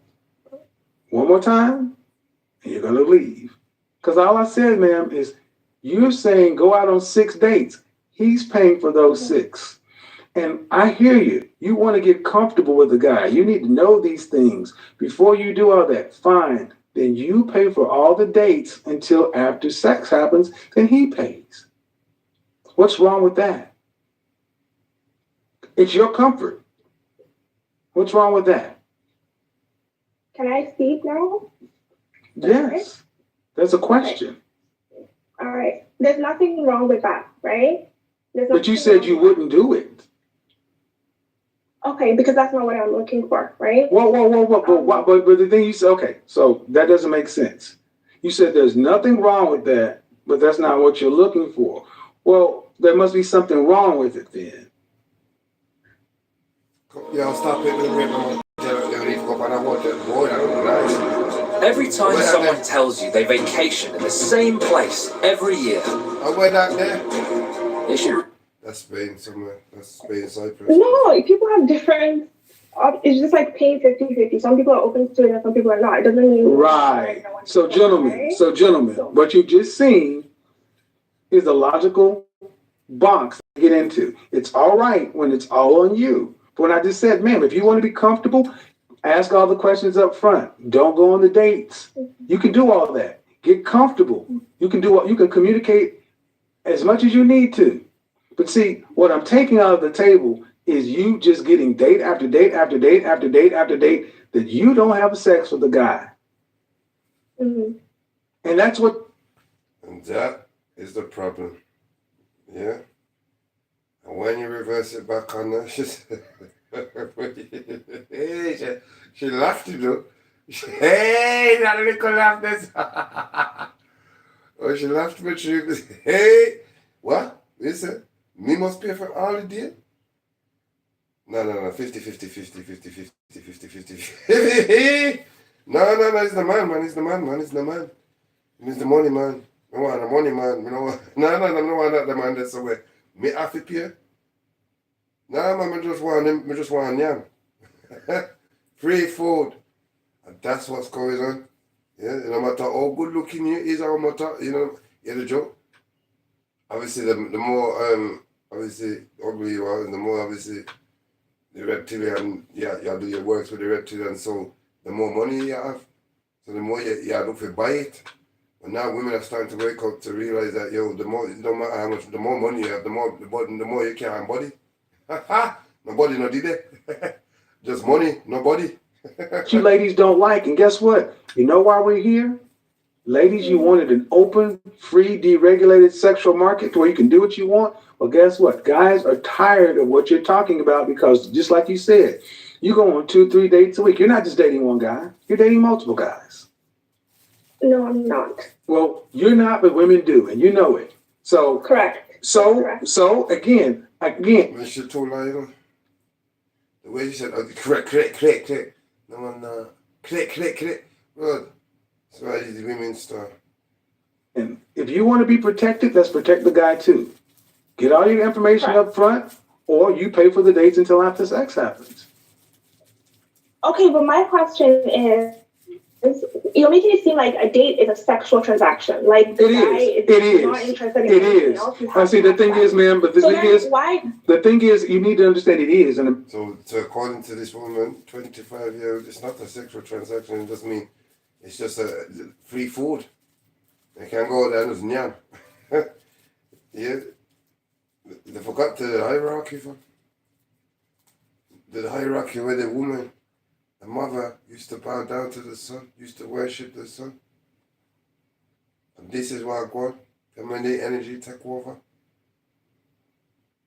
One more time, and you're going to leave. Because all I said, ma'am, is you're saying go out on 6 dates. He's paying for those 6. And I hear you. You want to get comfortable with the guy. You need to know these things. Before you do all that, fine. Then you pay for all the dates until after sex happens, then he pays. What's wrong with that? It's your comfort. What's wrong with that? Can I speak now? Yes. That's a question. All right. There's nothing wrong with that, right? But you said you wouldn't do it. Okay, because that's not what I'm looking for, right? Whoa. But the thing you said, okay, so that doesn't make sense. You said there's nothing wrong with that, but that's not what you're looking for. Well, there must be something wrong with it then. Yeah, stop it. Every time someone tells you they vacation in the same place every year, I went out there. it should. That's Spain somewhere. That's Spain, Cyprus. No, people have different. It's just like paying 50-50. Some people are open to it and some people are not. It doesn't mean. Right. So, gentlemen, what you've just seen is a logical box to get into. It's all right when it's all on you. But when I just said, ma'am, if you want to be comfortable, ask all the questions up front. Don't go on the dates. You can do all that. Get comfortable. You can communicate as much as you need to. But see, what I'm taking out of the table is you just getting date after date after date after date after date that you don't have sex with the guy. Mm-hmm. And that's what. And that is the problem. Yeah. And when you reverse it back on her, she laughed, you know. Hey, that little laugh this. Oh, she laughed, but she hey, what? Listen, me must pay for all the deal? No, 50. No, it's the man, it's the man. It's the money, man. I want the money, man. No, I don't want the man that's away. Me have to pay. No, man, I just want yam. Free food. And that's what's going on. Yeah, no matter how good looking you is, how matter, you're the joke. Obviously, the more obviously ugly you are, and the more obviously the reptilian, you do your works with the reptilian, so the more money you have, so the more you look for buy it. And now women are starting to wake up to realize that the more, it don't matter how much, the more money you have, the more you can body. Nobody no did it. Just money, nobody. You ladies don't like, and guess what? You know why we're here? Ladies, you wanted an open, free, deregulated sexual market where you can do what you want. Well, guess what? Guys are tired of what you're talking about because, just like you said, you go on 2-3 dates a week. You're not just dating one guy. You're dating multiple guys. No, I'm not. Well, you're not, but women do, and you know it. So Correct. So again. When she told her, the way she said, correct. No, correct. Well, that's why the women start. And if you want to be protected, let's protect the guy too. Get all your information up front, or you pay for the dates until after sex happens. Okay, but my question is, you're making it seem like a date is a sexual transaction. Like the guy is not interested in anything else. I see. The thing is, ma'am, but the thing is, you need to understand it is. And so according to this woman, 25 years, it's not a sexual transaction. It doesn't mean it's just a free food. They can go there and nyam. Yeah, they forgot the hierarchy. The hierarchy where the woman. The mother used to bow down to the sun, used to worship the sun. And this is why God, and when the energy take over,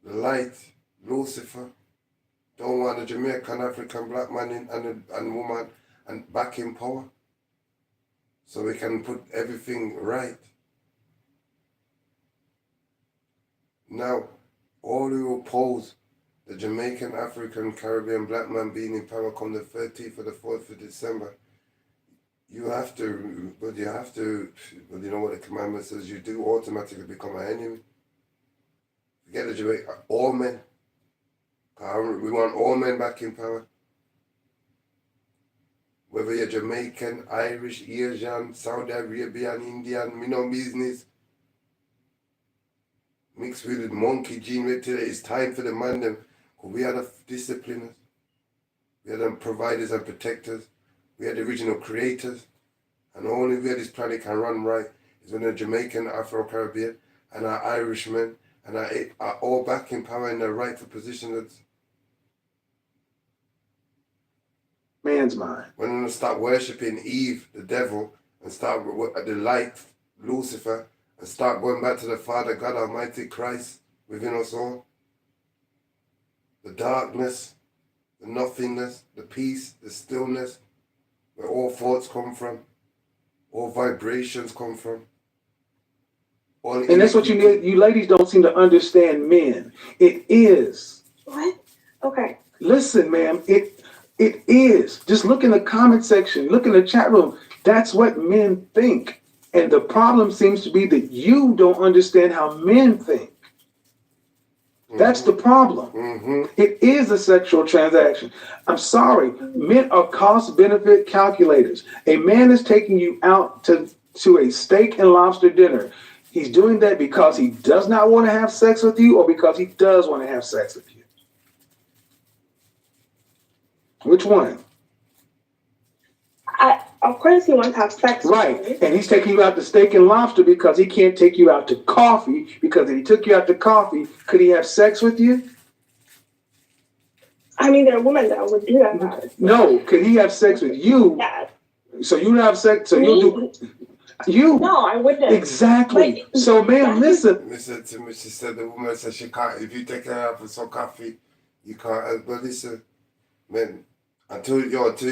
the light, Lucifer, don't want a Jamaican, African, black man and woman and back in power. So we can put everything right. Now, all who oppose the Jamaican, African, Caribbean black man being in power come the 13th or the 4th of December. You have to, but you know what the commandment says, you do automatically become an enemy. Forget the Jamaican, all men. We want all men back in power. Whether you're Jamaican, Irish, Asian, Saudi Arabian, Indian, me no business. mixed with the monkey gene right today. It's time for the man them. We are the discipliners. We are the providers and protectors. We are the original creators. And the only way this planet can run right is when the Jamaican, Afro-Caribbean, and our Irishmen and are all back in power in their rightful positions. Man's mind. When we start worshipping Eve, the devil, and start the light, Lucifer, and start going back to the Father, God Almighty, Christ within us all. The darkness, the nothingness, the peace, the stillness, where all thoughts come from, all vibrations come from. And that's what you need. You ladies don't seem to understand men. It is. What? Okay. Listen, ma'am, it is. Just look in the comment section, look in the chat room. That's what men think. And the problem seems to be that you don't understand how men think. That's the problem. It is a sexual transaction. I'm sorry. Men are cost-benefit calculators. A man is taking you out to a steak and lobster dinner. He's doing that because he does not want to have sex with you or because he does want to have sex with you. Which one? Of course, he wants to have sex Right. with me. And he's taking you out to steak and lobster because he can't take you out to coffee. Because if he took you out to coffee, could he have sex with you? I mean, there are women that would do that. No. Could he have sex with you? Yeah. So you have sex. So Me? you do. You. No, I wouldn't. Exactly. So, ma'am, listen. Listen to me. She said the woman said she can't. If you take her out for some coffee, you can't. But listen, man. Until you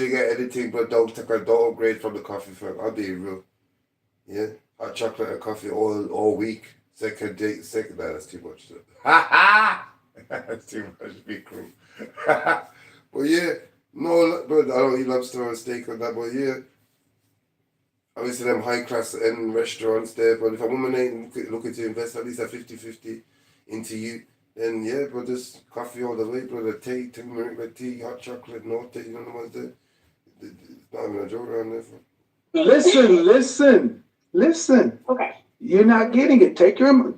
get anything, but don't upgrade from the coffee first. I'll be real. Yeah, hot chocolate and coffee all week. Second date, that's too much. That's too much big cream. But yeah, no, but I don't eat lobster or steak or that. But yeah, obviously them high class end restaurants there. But if a woman ain't looking to invest at least a 50-50 into you, then yeah, but just coffee all the way, brother. Tea, turmeric tea, hot chocolate, no tea, you know the ones there. It's not even a joke around there. Listen. Okay. You're not getting it. Take your.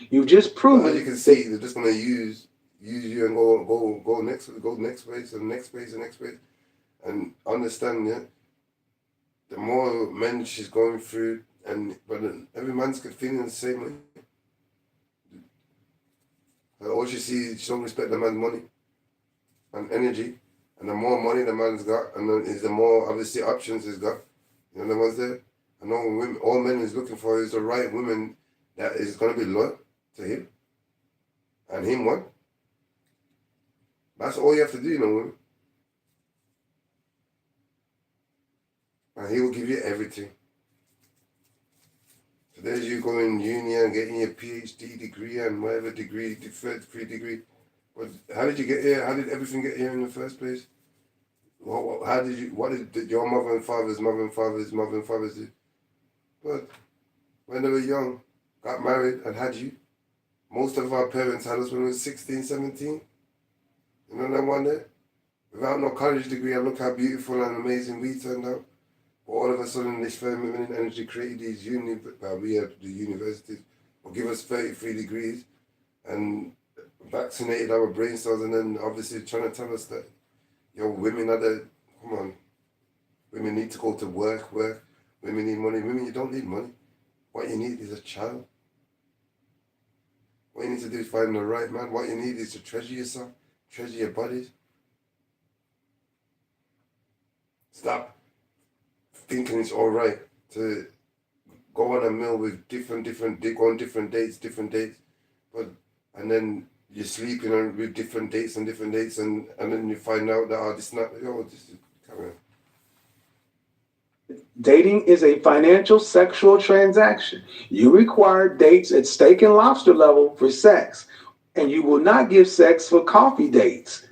You just proved Well, it. you can see they're just gonna use you and go next place and next place and next place, and understand, yeah. The more men she's going through, but every man's feeling the same way. All she sees, she don't respect the man's money and energy. And the more money the man's got, and then is the more obviously options he's got. You know the ones there? And all men is looking for is the right woman that is going to be loyal to him. And him one. That's all you have to do, you know, women. And he will give you everything. So there's you going uni and getting your PhD degree and whatever degree, third degree. But how did you get here? How did everything get here in the first place? What did your mother and father's do? But when they were young, got married and had you. Most of our parents had us when we were 16, 17. You know that one there? Without no college degree, and look how beautiful and amazing we turned out. But all of a sudden, this feminine energy created these we had the universities, will give us 33 degrees and vaccinated our brain cells, and then obviously trying to tell us that, women are come on, women need to go to work, women need money. Women, you don't need money. What you need is a child. What you need to do is find the right man. What you need is to treasure yourself, treasure your bodies. Stop thinking it's all right to go on a meal with go on different dates, and then you're sleeping with different dates, and then you find out that this is not, come on. Dating is a financial sexual transaction. You require dates at steak and lobster level for sex, and you will not give sex for coffee dates.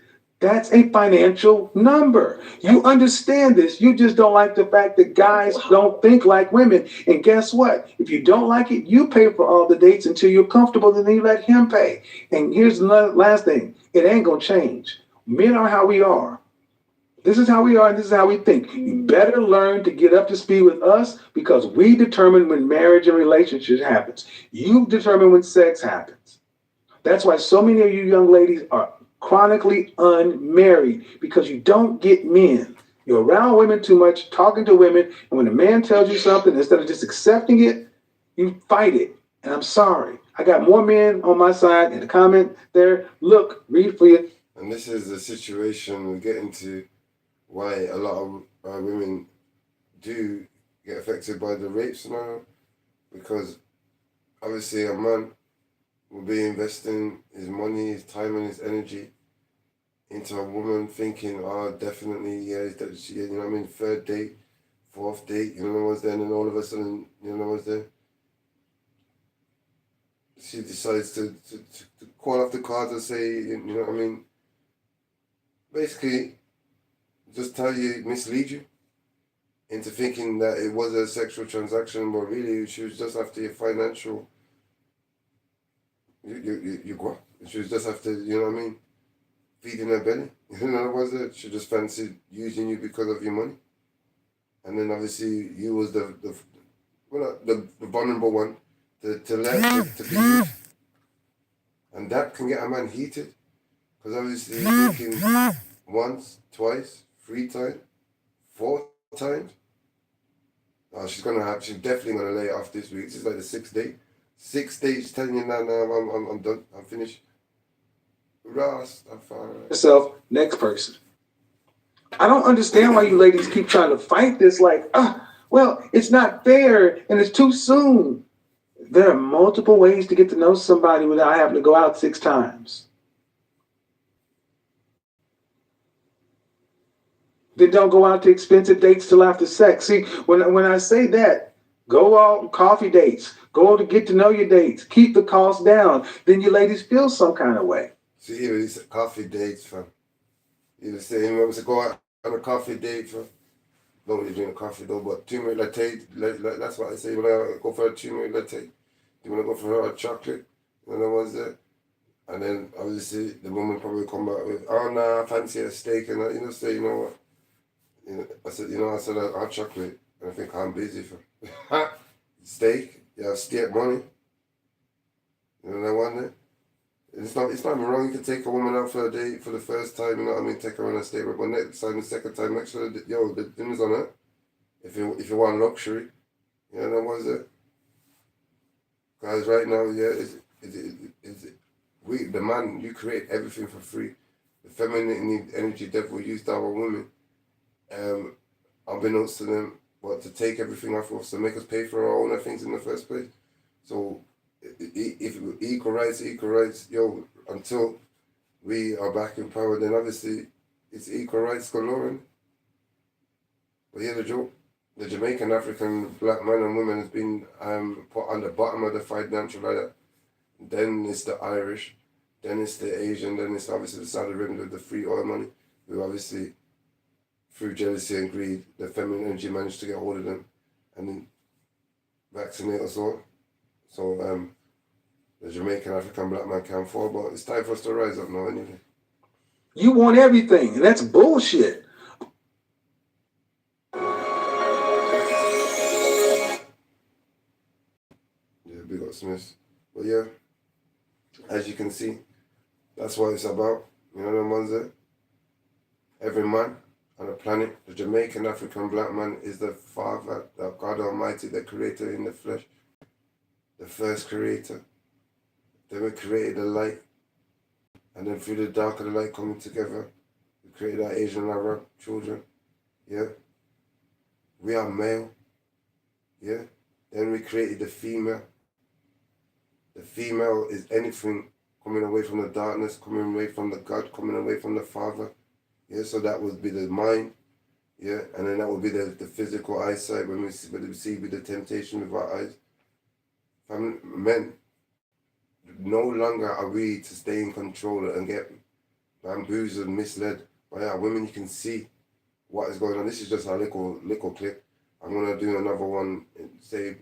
That's a financial number. You understand this. You just don't like the fact that guys don't think like women. And guess what? If you don't like it, you pay for all the dates until you're comfortable, then you let him pay. And here's the last thing. It ain't going to change. Men are how we are. This is how we are, and this is how we think. You better learn to get up to speed with us because we determine when marriage and relationship happens. You determine when sex happens. That's why so many of you young ladies are chronically unmarried because you don't get men. You're around women too much, talking to women, and when a man tells you something, instead of just accepting it, you fight it. And I'm sorry. I got more men on my side in the comment there. Look, read for you. And this is the situation we get into why a lot of women do get affected by the rape scenario, because obviously a man will be investing his money, his time and his energy into a woman thinking, oh, definitely, yeah, you know what I mean, third date, fourth date, you know what's there, and then all of a sudden, you know what's there, she decides to call off the cards and say, you know what I mean, basically just tell you, mislead you into thinking that it was a sexual transaction, but really she was just after your financial, you go. She was just after, you know what I mean, feeding her belly. You know what was it? She just fancied using you because of your money. And then obviously you was the vulnerable one to be used. And that can get a man heated. Because obviously he's thinking once, twice, 3 times, 4 times. Oh, she's definitely gonna lay it off this week. This is like the 6th day. 6th day, she's telling you now, I'm done, I'm finished. Rastafari. Yourself, next person. I don't understand why you ladies keep trying to fight this like, well, it's not fair and it's too soon. There are multiple ways to get to know somebody without having to go out 6 times. Then don't go out to expensive dates till after sex. See, when I say that, go out on coffee dates, go to get to know your dates, keep the cost down. Then you ladies feel some kind of way. See, even these coffee dates, fam. You say, you want to go out on a coffee date, fam. Don't really drink a coffee though, but turmeric latte, that's what I say. When I go for a turmeric latte, you want to go for a chocolate, you know what's that? And then obviously the woman probably come back with, oh nah, I fancy a steak, and you know, say, you know what? I said I'll have chocolate, and I think I'm busy for steak. You have steak money. You know what I want? It's not even wrong. You can take a woman out for a date for the first time. You know what I mean? Take her on a date, but next time, the second time, make sure that the dinner's on her. If you want luxury, you know what is it? Guys, right now, the man, you create everything for free. The feminine energy devil used our women. Unbeknownst to them, but to take everything off us, to make us pay for our own things in the first place. So, if equal rights, until we are back in power, then obviously it's equal rights galore. But here's the joke: the Jamaican African black man and women has been put on the bottom of the financial ladder. Then it's the Irish, then it's the Asian, then it's obviously the Saudi Arabia with the free oil money. We obviously, through jealousy and greed, the feminine energy managed to get hold of them and then vaccinate us all. So the Jamaican African black man can't fall, but it's time for us to rise up now anyway. You want everything, and that's bullshit. Yeah, big up Smith. But yeah, as you can see, that's what it's about. You know the ones there? Every man on the planet, the Jamaican African black man is the Father, the God Almighty, the Creator in the flesh, the first Creator. Then we created the light, and then through the dark and the light coming together, we created our Asian and Arab children. Yeah, we are male. Yeah, then we created the female. The female is anything coming away from the darkness, coming away from the God, coming away from the Father. Yeah, so that would be the mind. Yeah, and then that would be the physical eyesight when we see with the temptation with our eyes. Men, no longer are we to stay in control and get bamboozled and misled by our women. You can see what is going on. This is just a little clip. I'm gonna do another one, say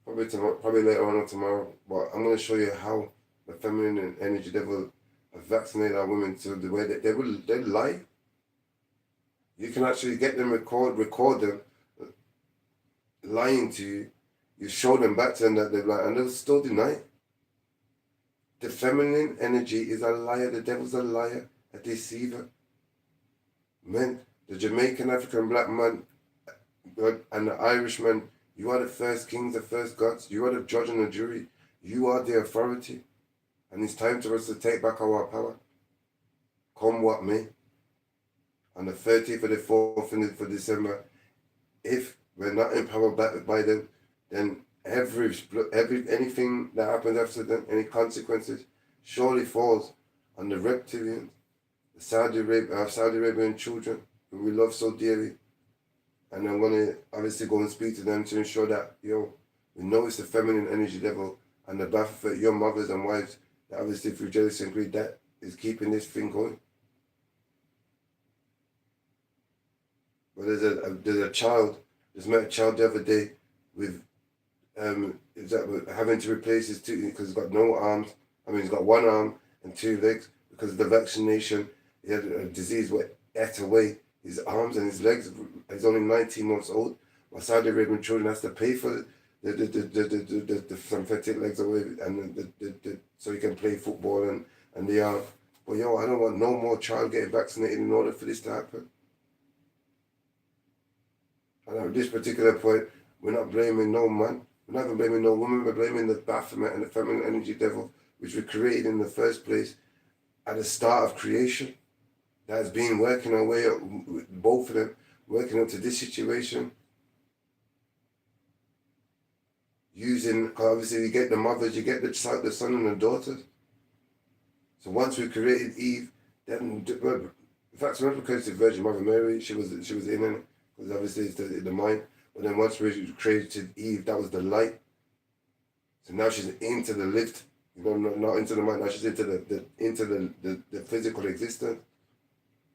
probably later on or tomorrow. But I'm gonna show you how the feminine and energy devil have vaccinated our women to the way that they lie. You can actually get them, record them, lying to you. You show them back to them that they're lying, and they'll still deny it. The feminine energy is a liar. The devil's a liar, a deceiver. Men, the Jamaican, African, black man, and the Irishman, you are the first kings, the first gods. You are the judge and the jury. You are the authority. And it's time for us to take back our power. Come what may. On the 30th of the 4th of December, if we're not empowered by them, then anything that happens after them, any consequences, surely falls on the reptilians, the Saudi Arabian children who we love so dearly. And I'm going to obviously go and speak to them to ensure that, we know it's the feminine energy devil and the Baphomet, your mothers and wives, that obviously through jealousy and greed, that is keeping this thing going. But there's a child, just met a child the other day with, having to replace his two, because he's got no arms. He's got one arm and two legs because of the vaccination. He had a disease that ate away his arms and his legs. He's only 19 months old. My Saudi Arabian children has to pay for the synthetic legs away, and so he can play football and the arm. But I don't want no more child getting vaccinated in order for this to happen. And at this particular point, we're not blaming no man. We're not even blaming no woman. We're blaming the Baphomet and the feminine energy devil, which we created in the first place at the start of creation. That has been working our way up, both of them, working up to this situation. Using, obviously, you get the mothers, you get the son and the daughters. So once we created Eve, then, in fact, remember because the Virgin Mother Mary, she was in it, because obviously it's the mind. But then once we created Eve, that was the light. So now she's into the lift, not into the mind. Now she's into the physical existence,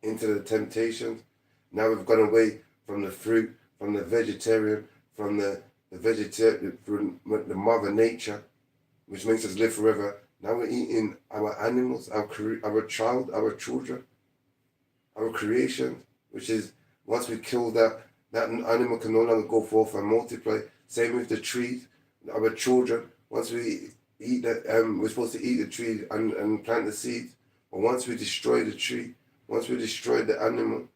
into the temptations. Now we've gone away from the fruit, from the vegetarian, from the mother nature, which makes us live forever. Now we're eating our animals, our children, our creation, which is once we kill that animal can no longer go forth and multiply. Same with the trees, our children. Once we eat that, we're supposed to eat the tree and plant the seeds. But once we destroy the tree, once we destroy the animal,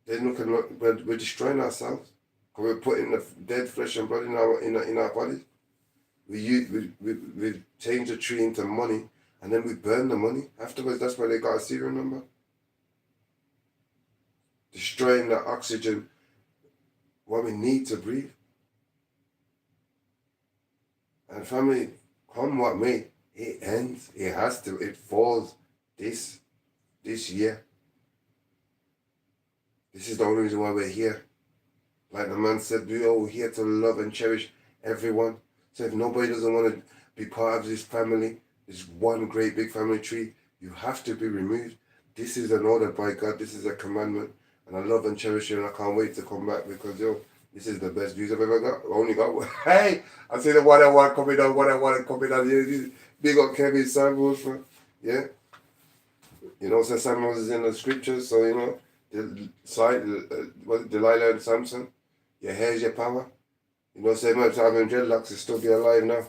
then we're destroying ourselves. Because we're putting the dead flesh and blood in our bodies. We change the tree into money, and then we burn the money. Afterwards, that's why they got a serial number. Destroying the oxygen, what we need to breathe. And family, come what may, it ends. It has to. It falls this year. This is the only reason why we're here. Like the man said, we're here to love and cherish everyone. So if nobody doesn't want to be part of this family, this one great big family tree, you have to be removed. This is an order by God. This is a commandment. And I love and cherish you, and I can't wait to come back because, this is the best views I've ever got. I only got one. Hey, I see the one I want coming down. Big up Kevin Samuels. Yeah. So Samuels is in the scriptures, so, Delilah and Samson, your hair's your power. Say much having dreadlocks, he'll still be alive now.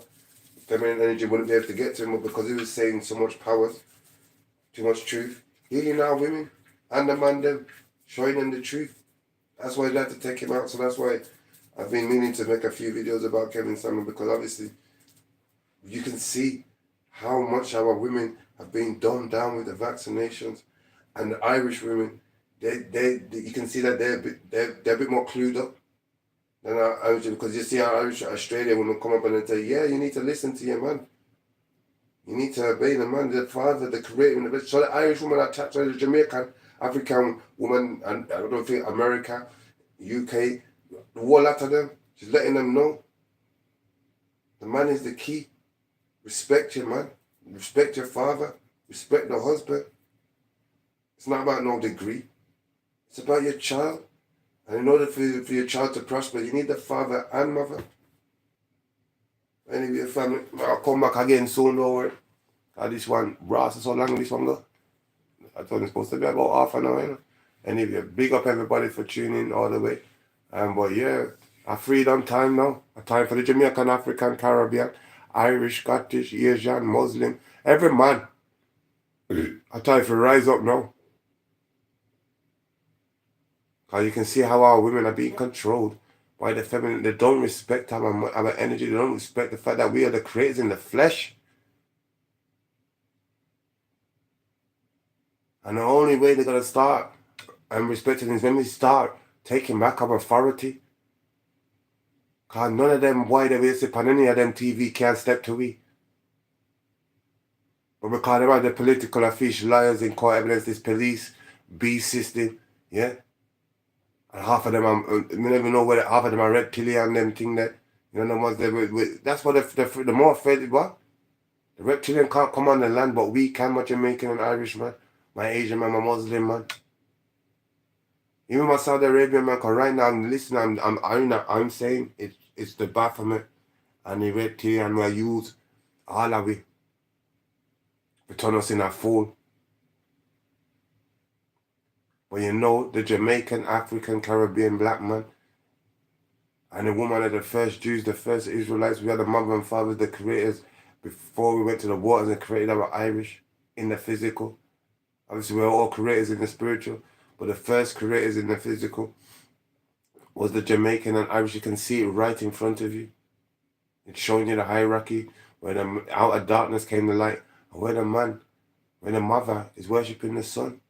Feminine energy wouldn't be able to get to him, but because he was saying so much power, too much truth, healing our women and the man them, showing them the truth. That's why they had to take him out. So that's why I've been meaning to make a few videos about Kevin Samuel, because obviously you can see how much our women have been dumbed down with the vaccinations, and the Irish women, you can see that they're a bit more clued up than our Irish, because you see our Irish Australia women come up and they say, yeah, you need to listen to your man. You need to obey the man, the father, the creator. So the Irish woman attached to the Jamaican, African woman, and I don't think America, UK, the whole lot of them, she's letting them know the man is the key. Respect your man, respect your father, respect the husband. It's not about no degree. It's about your child. And in order for your child to prosper, you need the father and mother. Anyway, family, I'll come back again soon, don't worry. This one, brass is so long, this one go. I thought it's supposed to be about half an hour, Anyway, big up everybody for tuning all the way. But yeah, a freedom time now. A time for the Jamaican, African, Caribbean, Irish, Scottish, Asian, Muslim, every man. A time for rise up now. Because you can see how our women are being controlled by the feminine. They don't respect our energy. They don't respect the fact that we are the creators in the flesh. And the only way they're going to start respecting is when we start taking back our authority. Because none of them, why they waste upon any of them TV can't step to we. But because they are the political official liars in court evidence, this police, beast system, yeah? And half of them, we never know whether half of them are reptilian, them thing that, you know, the ones that, that's what the more afraid, what? The reptilian can't come on the land, but we can, my Jamaican and Irish man, my Asian man, my Muslim man. Even my Saudi Arabian man, because right now, I'm saying it's the Baphomet and the reptilian will use all of it to turn us in a fool. But you know, the Jamaican, African, Caribbean black man and the woman are the first Jews, the first Israelites. We are the mother and fathers, the creators. Before we went to the waters and created our Irish in the physical. Obviously, we're all creators in the spiritual. But the first creators in the physical was the Jamaican and Irish. You can see it right in front of you. It's showing you the hierarchy, where out of darkness came the light, and where the mother is worshipping the son.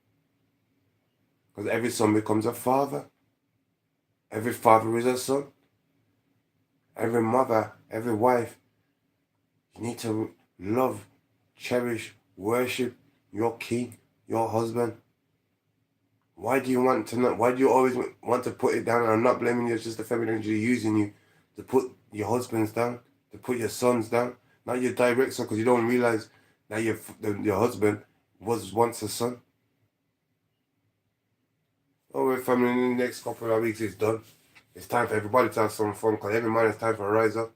Because every son becomes a father. Every father is a son. Every mother, every wife, you need to love, cherish, worship your king, your husband. Why do you always want to put it down? And I'm not blaming you, it's just the feminine energy using you to put your husbands down, to put your sons down. Not your direct son, because you don't realize that your husband was once a son. Oh, family, in the next couple of weeks it's done. It's time for everybody to have some fun, because every man, it's time for a rise up.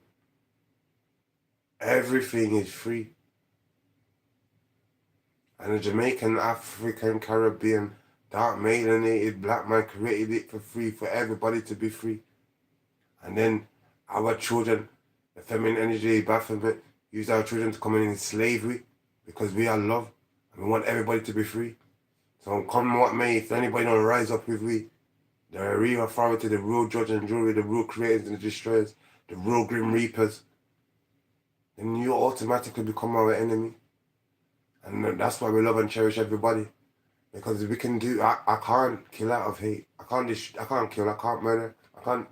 Everything is free. And the Jamaican, African, Caribbean, dark melanated black man created it for free, for everybody to be free. And then our children, the feminine energy, Baphomet, use our children to come in slavery, because we are love and we want everybody to be free. So come what may, if anybody don't rise up with we, the real authority, the real judge and jury, the real creators and the destroyers, the real grim reapers, then you automatically become our enemy. And that's why we love and cherish everybody. Because we can do, I can't kill out of hate. I can't kill, I can't murder, I can't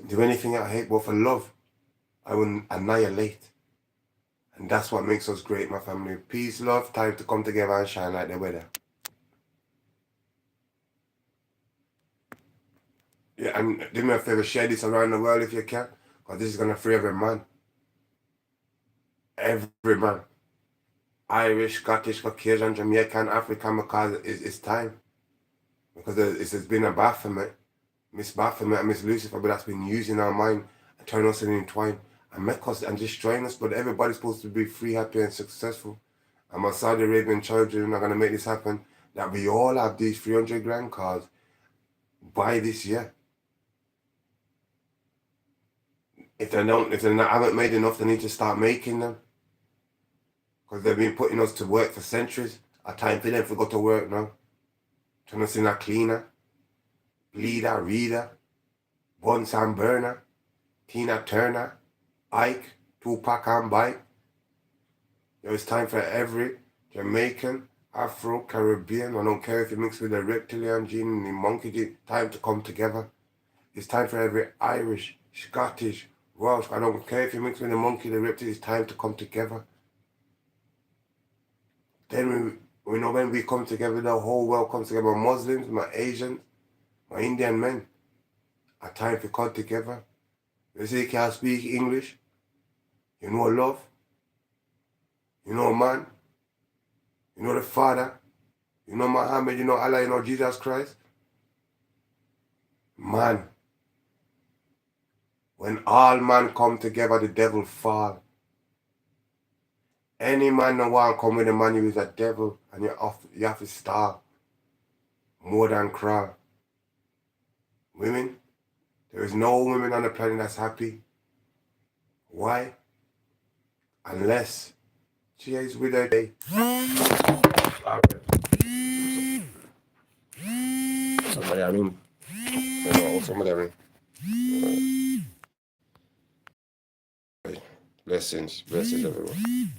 do anything out of hate, but for love, I will annihilate. And that's what makes us great, my family. Peace, love, time to come together and shine like the weather. Yeah, and do me a favor, share this around the world if you can, because this is going to free every man. Every man. Irish, Scottish, Caucasian, Jamaican, African, because it's time. Because it's been a Baphomet, Miss Baphomet and Miss Lucifer, but that's been using our mind and turning us and entwine and make us and destroying us. But everybody's supposed to be free, happy, and successful. And my Saudi Arabian children are going to make this happen, that we all have these 300 grand cars by this year. If they haven't made enough, they need to start making them. Because they've been putting us to work for centuries. Our time for them to go to work now. Turn us in a cleaner, bleeder, reader, Bunsen burner, Tina Turner, Ike, Tupac and Bike. It's time for every Jamaican, Afro, Caribbean, I don't care if you mix with the reptilian gene and the monkey gene, time to come together. It's time for every Irish, Scottish, Welsh, I don't care if you mix with the monkey, the reptile, it's time to come together. Then we know when we come together, the whole world comes together. My Muslims, my Asians, my Indian men, a time to come together. You say you can't speak English, you know love, you know man, you know the Father, you know Muhammad, you know Allah, you know Jesus Christ. Man, when all man come together, the devil fall. Any man no want come with a man, you is a devil, and you have to starve. more than crawl. Women, there is no woman on the planet that's happy. Why? Unless she is with her day. Somebody I mean. Somebody I mean. Blessings, everyone.